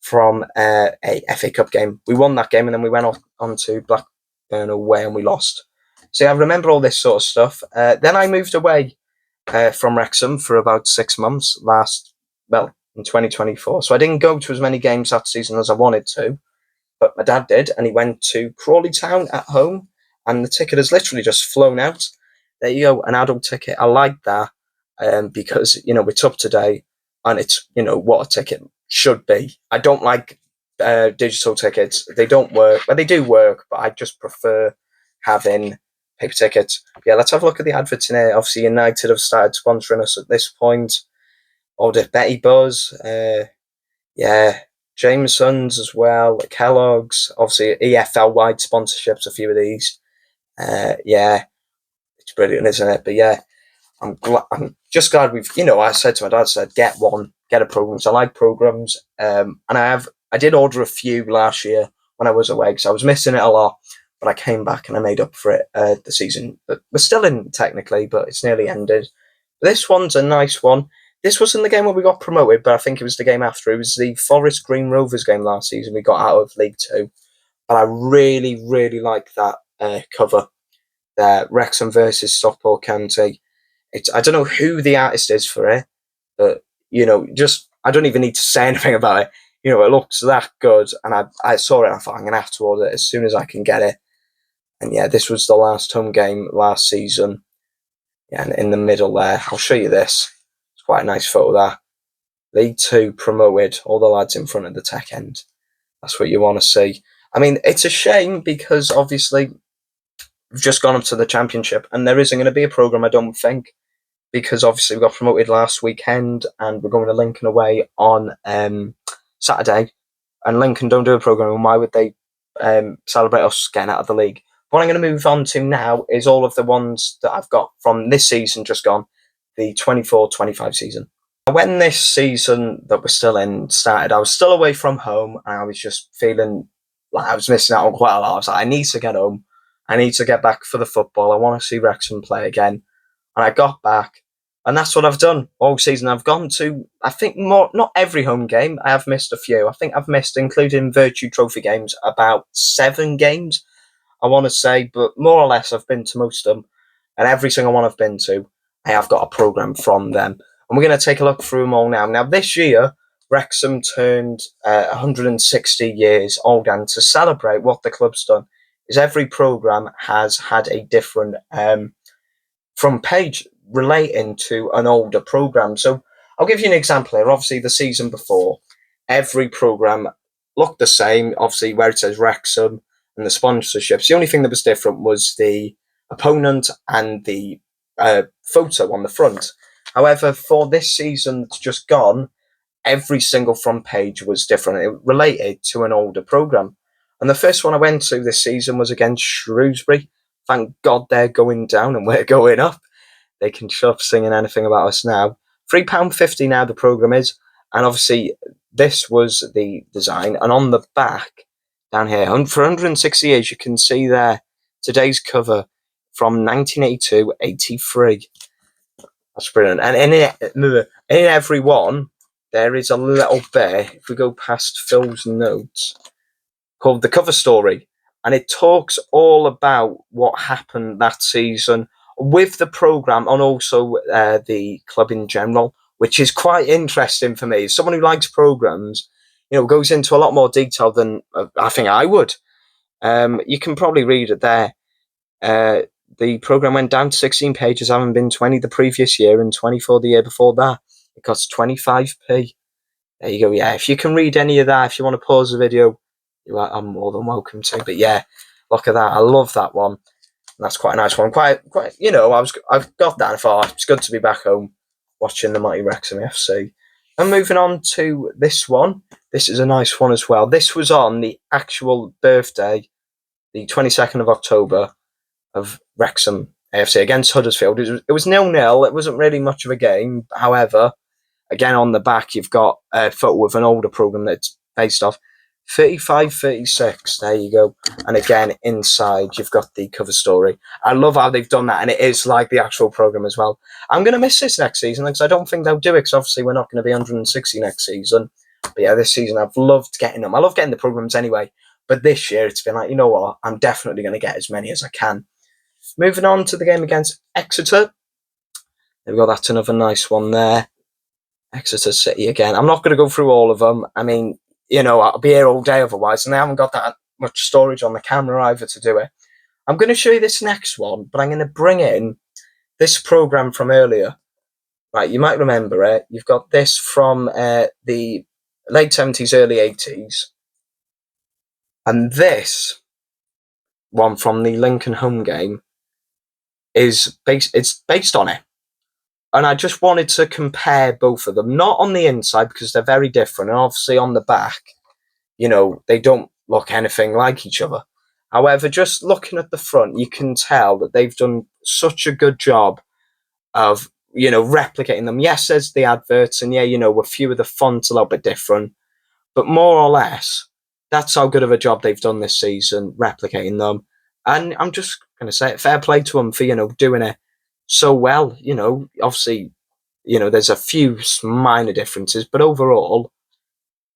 from a FA Cup game. We won that game, and then we went on to Blackburn away and we lost. So yeah, I remember all this sort of stuff. Then I moved away from Wrexham for about 6 months in 2024. So I didn't go to as many games that season as I wanted to, but my dad did, and he went to Crawley Town at home, and the ticket has literally just flown out. There you go, an adult ticket. I like that because, it's up to date. and it's, what a ticket should be. I don't like digital tickets. They don't work. Well, they do work, but I just prefer having paper tickets. Yeah, let's have a look at the adverts in here. Obviously, United have started sponsoring us at this point. Ordered Betty Buzz. Yeah, Jameson's as well. Kellogg's. Obviously, EFL wide sponsorships. A few of these. Yeah, it's brilliant, isn't it? But yeah, I'm just glad we've. I said to my dad, get one, get a program. So I like programs, and I did order a few last year when I was away because I was missing it a lot. But I came back and I made up for it the season. But we're still in technically, but it's nearly ended. This one's a nice one. This wasn't the game where we got promoted, but I think it was the game after. It was the Forest Green Rovers game last season. We got out of League Two. But I really, really like that cover there. Wrexham versus Stockport County. I don't know who the artist is for it, but, I don't even need to say anything about it. It looks that good. And I saw it and I thought, I'm going to have to order it as soon as I can get it. And yeah, this was the last home game last season. Yeah, and in the middle there, I'll show you this. It's quite a nice photo there. League Two promoted, all the lads in front of the tech end. That's what you want to see. I mean, it's a shame because obviously we've just gone up to the Championship and there isn't going to be a programme, I don't think, because obviously we got promoted last weekend and we're going to Lincoln away on Saturday. And Lincoln don't do a programme, and why would they celebrate us getting out of the league? What I'm going to move on to now is all of the ones that I've got from this season just gone, the 24-25 season. When this season that we're still in started, I was still away from home and I was just feeling like I was missing out on quite a lot. I was like, I need to get home. I need to get back for the football. I want to see Wrexham play again. And I got back, and that's what I've done all season. I've gone to, I think, not every home game. I have missed a few. I think I've missed, including Virtue Trophy games, about 7 games, I want to say. But more or less, I've been to most of them. And every single one I've been to, I have got a programme from them. And we're going to take a look through them all now. Now, this year, Wrexham turned 160 years old. And to celebrate what the club's done, is every programme has had a different front page relating to an older programme. So I'll give you an example here. Obviously, the season before, every programme looked the same. Obviously, where it says Wrexham and the sponsorships, the only thing that was different was the opponent and the photo on the front. However, for this season that's just gone, every single front page was different. It related to an older programme. And the first one I went to this season was against Shrewsbury. Thank God they're going down and we're going up. They can shove singing anything about us now. £3.50 now the programme is. And obviously this was the design. And on the back, down here, for 160 years, you can see there, today's cover from 1982-83. That's brilliant. And in every one, there is a little bit, if we go past Phil's notes, called The Cover Story. And it talks all about what happened that season with the programme and also the club in general, which is quite interesting for me. As someone who likes programmes, goes into a lot more detail than I think I would. You can probably read it there. The programme went down to 16 pages, having been 20 the previous year and 24 the year before that. It cost 25p. There you go. Yeah, if you can read any of that, if you want to pause the video, I'm more than welcome to. But yeah, look at that. I love that one. That's quite a nice one. Quite. I've got that and I thought it's good to be back home watching the mighty Wrexham AFC. And moving on to this one. This is a nice one as well. This was on the actual birthday, the 22nd of October, of Wrexham AFC against Huddersfield. It was 0-0. It wasn't really much of a game. However, again, on the back, you've got a photo of an older programme that's based off 35-36. There you go. And again, inside, you've got the cover story. I love how they've done that, and it is like the actual programme as well. I'm going to miss this next season because I don't think they'll do it because obviously we're not going to be 160 next season. But yeah, this season I've loved getting them. I love getting the programmes anyway. But this year it's been like, you know what? I'm definitely going to get as many as I can. Moving on to the game against Exeter. There we go. That's another nice one there. Exeter City again. I'm not going to go through all of them. I mean, I'll be here all day otherwise, and I haven't got that much storage on the camera either to do it. I'm going to show you this next one, but I'm going to bring in this programme from earlier. Right, you might remember it. You've got this from the late 70s, early 80s, and this one from the Lincoln home game it's based on it. And I just wanted to compare both of them, not on the inside because they're very different, and obviously on the back, they don't look anything like each other. However, just looking at the front, you can tell that they've done such a good job of, replicating them. Yes, there's the adverts, and yeah, a few of the fonts a little bit different, but more or less, that's how good of a job they've done this season, replicating them. And I'm just going to say it, fair play to them for, doing it so well. Obviously, there's a few minor differences, but overall,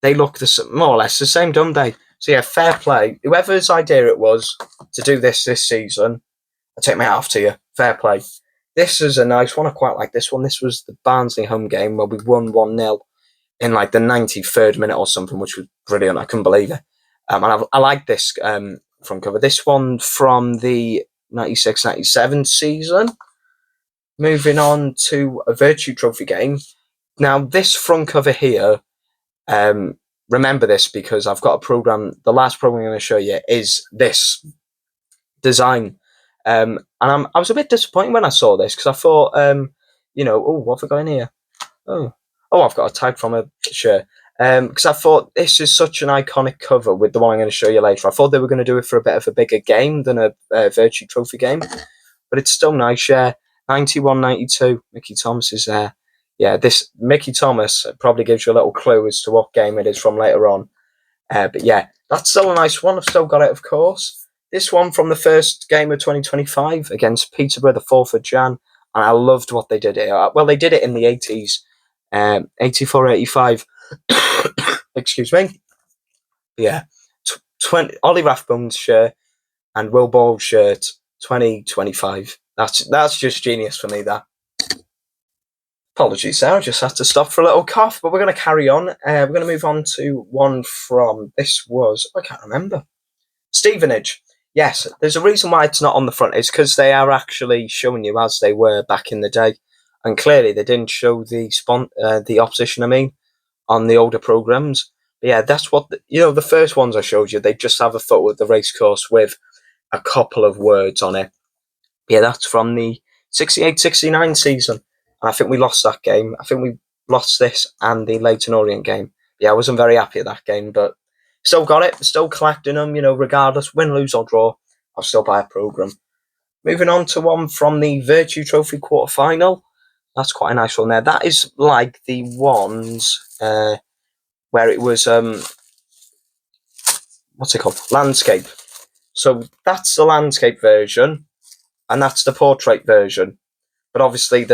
they look more or less the same, don't they? So yeah, fair play. Whoever's idea it was to do this season, I take my hat off to you. Fair play. This is a nice one. I quite like this one. This was the Barnsley home game where we won 1-0 in like the 93rd minute or something, which was brilliant. I couldn't believe it. And I like this front cover. This one from the 96-97 season. Moving on to a Virtue Trophy game. Now, this front cover here, remember this because I've got a program. The last program I'm going to show you is this design. And I was a bit disappointed when I saw this because I thought, what have I got in here? I've got a tag from a shirt. Because I thought this is such an iconic cover with the one I'm going to show you later. I thought they were going to do it for a bit of a bigger game than a Virtue Trophy game, but it's still nice. Yeah, 91-92. Mickey Thomas is there. Yeah, this Mickey Thomas probably gives you a little clue as to what game it is from later on. But yeah, that's still a nice one. I've still got it, of course. This one from the first game of 2025 against Peterborough, the 4th of Jan. And I loved what they did here. Well, they did it in the 80s, 84, 85. Excuse me. Yeah. 20, Ollie Rathbone's shirt and Will Ball's shirt, 2025. That's just genius for me, that. Apologies, Sarah. Just had to stop for a little cough, but we're going to carry on. We're going to move on to one from, I can't remember. Stevenage. Yes, there's a reason why it's not on the front. It's because they are actually showing you as they were back in the day. And clearly they didn't show the opposition, on the older programmes. But yeah, that's what, the first ones I showed you, they just have a photo of the racecourse with a couple of words on it. Yeah, that's from the 68-69 season. And I think we lost that game. I think we lost this and the Leyton Orient game. Yeah, I wasn't very happy at that game, but still got it. Still collecting them, regardless, win, lose or draw, I'll still buy a programme. Moving on to one from the Virtue Trophy quarter-final. That's quite a nice one there. That is like the ones where it was, what's it called? Landscape. So that's the landscape version, and that's the portrait version. But obviously,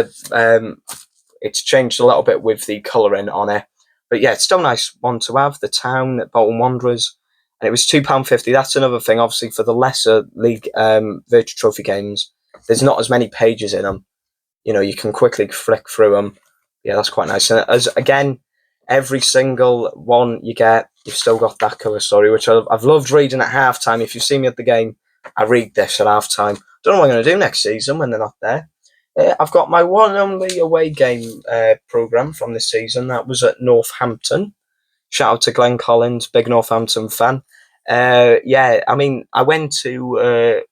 it's changed a little bit with the colouring on it. But yeah, it's still a nice one to have. The town at Bolton Wanderers. And it was £2.50. That's another thing, obviously, for the lesser league Virtue Trophy games. There's not as many pages in them. You can quickly flick through them. Yeah, that's quite nice. And again, every single one you get, you've still got that cover story, which I've loved reading at halftime. If you see me at the game, I read this at halftime. Don't know what I'm going to do next season when they're not there. I've got my one and only away game programme from this season. That was at Northampton. Shout out to Glenn Collins, big Northampton fan. I went to,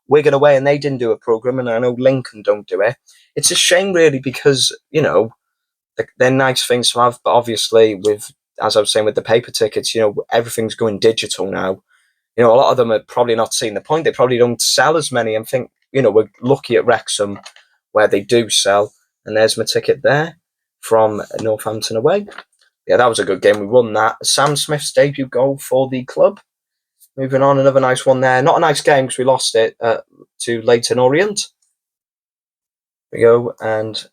Wigan away, and they didn't do a programme, and I know Lincoln don't do it. It's a shame, really, because, they're nice things to have, but obviously, as I was saying, with the paper tickets, everything's going digital now. A lot of them are probably not seeing the point. They probably don't sell as many, and think, we're lucky at Wrexham where they do sell. And there's my ticket there from Northampton away. Yeah, that was a good game. We won that. Sam Smith's debut goal for the club. Moving on, another nice one there. Not a nice game because we lost it to Leyton Orient. There we go. And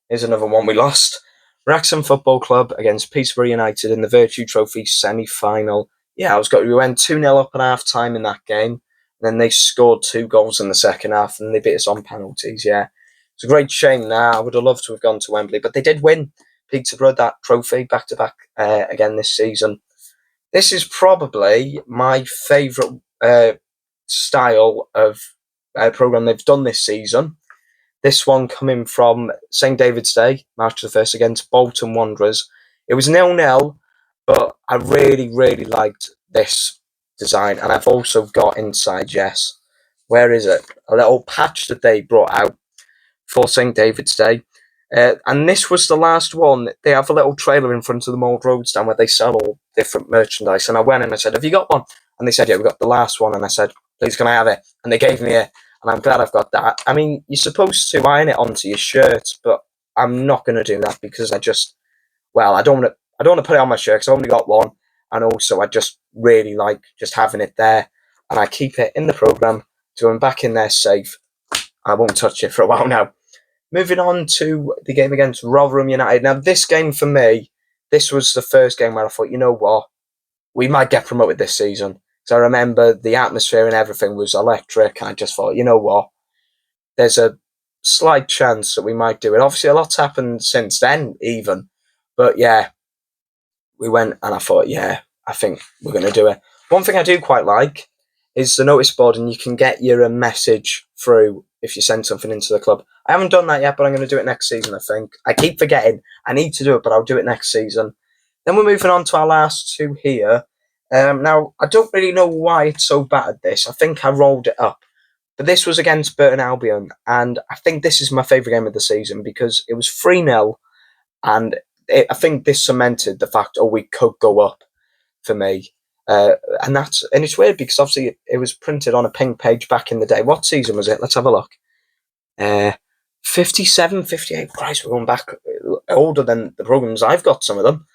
here's another one we lost. Wrexham Football Club against Peterborough United in the Virtue Trophy semi-final. Yeah, we went 2-0 up at half-time in that game. Then they scored 2 goals in the second half, and they beat us on penalties, yeah. It's a great shame now. I would have loved to have gone to Wembley, but they did win Peterborough that trophy back-to-back again this season. This is probably my favourite style of programme they've done this season. This one coming from St David's Day, March the 1st, against Bolton Wanderers. It was 0-0, but I really, really liked this design. And I've also got inside, yes, where is it? A little patch that they brought out for St David's Day. And this was the last one. They have a little trailer in front of the Mold Road stand where they sell all different merchandise. And I went and I said, have you got one? And they said, yeah, we got the last one. And I said, please, can I have it? And they gave me it. And I'm glad I've got that. I mean, you're supposed to iron it onto your shirt, but I'm not going to do that because I don't want to put it on my shirt because I only got one. And also, I just really like just having it there. And I keep it in the programme, so I'm back in there safe. I won't touch it for a while now. Moving on to the game against Rotherham United. Now, this game for me, this was the first game where I thought, you know what, we might get promoted this season. So I remember the atmosphere and everything was electric. I just thought, you know what, there's a slight chance that we might do it. Obviously, a lot's happened since then, even. But yeah, we went and I thought, yeah, I think we're going to do it. One thing I do quite like is the notice board, and you can get your message through if you send something into the club. I haven't done that yet, but I'm going to do it next season, I think. I keep forgetting. I need to do it, but I'll do it next season. Then we're moving on to our last two here. Now, I don't really know why it's so bad at this. I think I rolled it up. But this was against Burton Albion, and I think this is my favourite game of the season because it was 3-0, and I think this cemented the fact, we could go up for me. And it's weird because obviously it was printed on a pink page back in the day. What season was it? Let's have a look. 57, 58. Christ, we're going back older than the programmes I've got, some of them.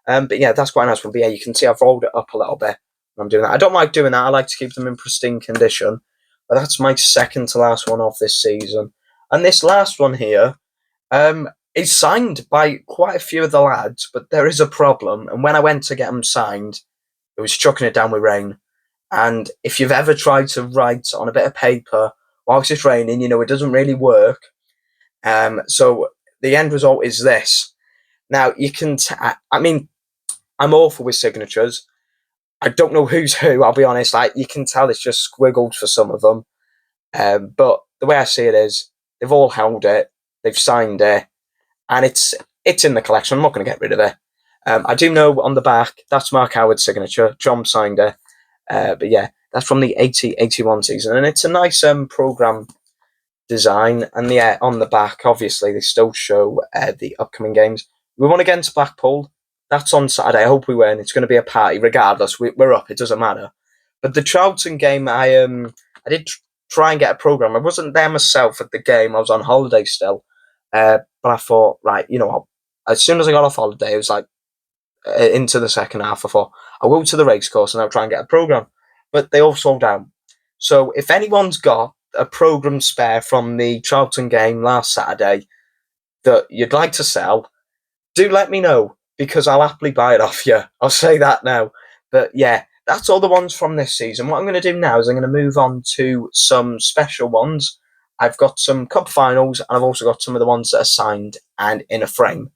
But yeah, that's quite a nice one. But yeah, you can see I've rolled it up a little bit when I'm doing that. I don't like doing that. I like to keep them in pristine condition. But that's my second to last one of this season. And this last one here is signed by quite a few of the lads, but there is a problem. And when I went to get them signed, it was chucking it down with rain. And if you've ever tried to write on a bit of paper whilst it's raining, you know it doesn't really work. So the end result is this. Now, you can... I mean, I'm awful with signatures. I don't know who's who, I'll be honest. Like, you can tell it's just squiggled for some of them. But the way I see it is, they've all held it, they've signed it, and it's in the collection. I'm not going to get rid of it. I do know on the back, that's Mark Howard's signature. John signed it. But yeah, that's from the 80-81 season. And it's a nice programme design. And yeah, on the back, obviously, they still show the upcoming games. We won against Blackpool. That's on Saturday. I hope we win. It's going to be a party. Regardless, we're up. It doesn't matter. But the Charlton game, I did try and get a programme. I wasn't there myself at the game. I was on holiday still. But I thought, right, you know what? As soon as I got off holiday, it was like, into the second half, I thought, I'll go to the race course and I'll try and get a programme. But they all sold out. So if anyone's got a programme spare from the Charlton game last Saturday that you'd like to sell, do let me know, because I'll happily buy it off you. I'll say that now. But yeah, that's all the ones from this season. What I'm going to do now is I'm going to move on to some special ones. I've got some cup finals, and I've also got some of the ones that are signed and in a frame.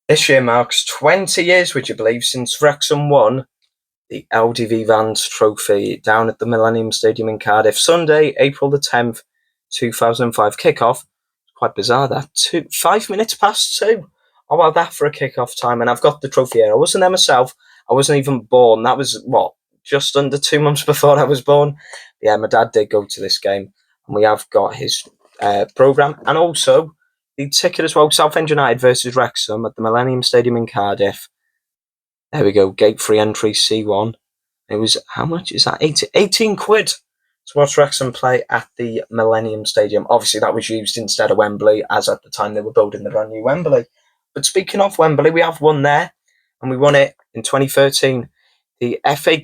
This year marks 20 years, would you believe, since Wrexham won the LDV Vans Trophy down at the Millennium Stadium in Cardiff. Sunday, April the 10th, 2005. Kick-off. Quite bizarre, that. 5 minutes past 2. How about that for a kick-off time? And I've got the trophy here. I wasn't there myself. I wasn't even born. That was, just under 2 months before I was born. Yeah, my dad did go to this game. And we have got his programme. And also the ticket as well. Southend United versus Wrexham at the Millennium Stadium in Cardiff. There we go. Gate free entry C1. It was, how much is that? 18 quid to watch Wrexham play at the Millennium Stadium. Obviously, that was used instead of Wembley, as at the time they were building the brand new Wembley. But speaking of Wembley, we have won there, and we won it in 2013. The FA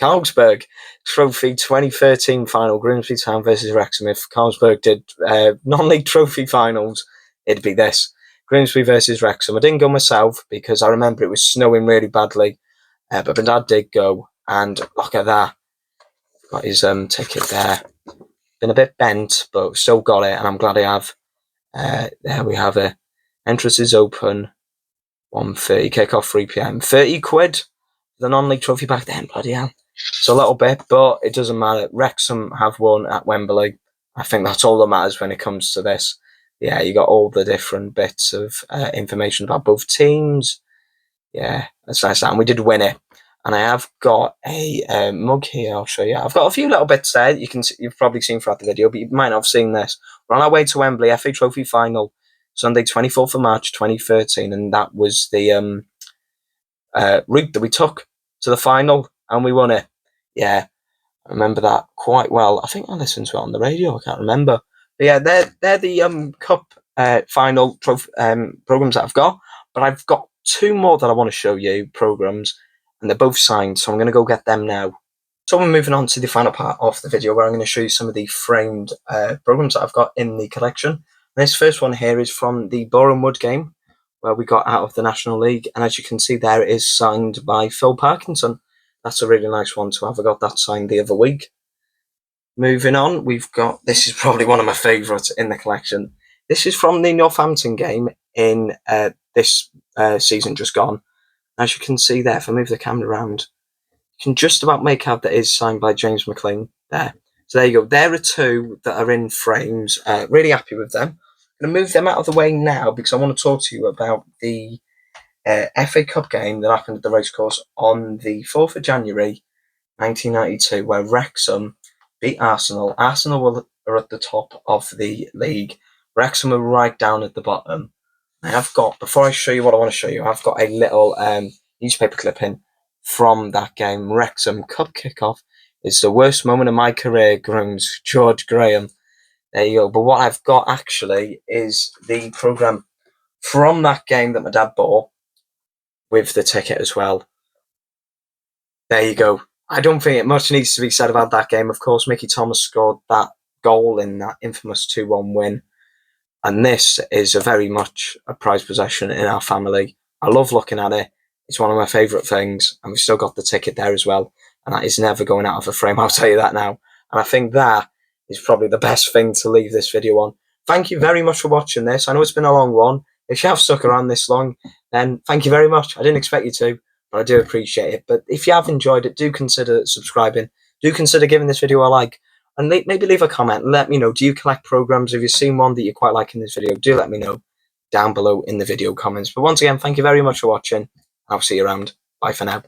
Carlsberg Trophy 2013 final, Grimsby Town versus Wrexham. If Carlsberg did non-league trophy finals, it'd be this. Grimsby versus Wrexham. I didn't go myself because I remember it was snowing really badly, but my dad did go, and look at that. Got his ticket there. Been a bit bent, but still got it, and I'm glad I have. There we have it. Entrance is open. 1:30. Kick-off 3 p.m. 30 quid. The non-league trophy back then. Bloody hell. It's a little bit, but it doesn't matter. Wrexham have won at Wembley. I think that's all that matters when it comes to this. Yeah, you got all the different bits of information about both teams. Yeah, that's nice. And we did win it. And I have got a mug here. I'll show you. I've got a few little bits there that you've probably seen throughout the video, but you might not have seen this. We're on our way to Wembley FA Trophy final, Sunday, 24th of March, 2013, and that was the route that we took to the final, and we won it. Yeah, I remember that quite well. I think I listened to it on the radio. I can't remember. But yeah, they're the cup final programs that I've got. But I've got two more that I want to show you programs, and they're both signed. So I'm going to go get them now. So we're moving on to the final part of the video, where I'm going to show you some of the framed programs that I've got in the collection. This first one here is from the Boreham Wood game, where we got out of the National League, and as you can see there, it is signed by Phil Parkinson. That's a really nice one to have. I got that signed the other week. Moving on, we've got, this is probably one of my favourites in the collection. This is from the Northampton game in this season just gone. As you can see there, if I move the camera around, you can just about make out that it is signed by James McLean there. So there you go. There are two that are in frames. Really happy with them. I'm going to move them out of the way now because I want to talk to you about the FA Cup game that happened at the racecourse on the 4th of January 1992, where Wrexham beat Arsenal. Arsenal are at the top of the league. Wrexham are right down at the bottom. I've got, before I show you what I want to show you, I've got a little newspaper clipping from that game. Wrexham Cup kickoff is the worst moment of my career, groans George Graham. There you go. But what I've got actually is the programme from that game that my dad bought with the ticket as well. There you go. I don't think much needs to be said about that game. Of course, Mickey Thomas scored that goal in that infamous 2-1 win. And this is a very much a prized possession in our family. I love looking at it. It's one of my favourite things. And we've still got the ticket there as well. And that is never going out of a frame, I'll tell you that now. And I think that is probably the best thing to leave this video on. Thank you very much for watching this. I know it's been a long one. If you have stuck around this long, then thank you very much. I didn't expect you to, but I do appreciate it. But if you have enjoyed it, do consider subscribing. Do consider giving this video a like. And maybe leave a comment and let me know, do you collect programs? Have you seen one that you quite like in this video? Do let me know down below in the video comments. But once again, thank you very much for watching. I'll see you around. Bye for now.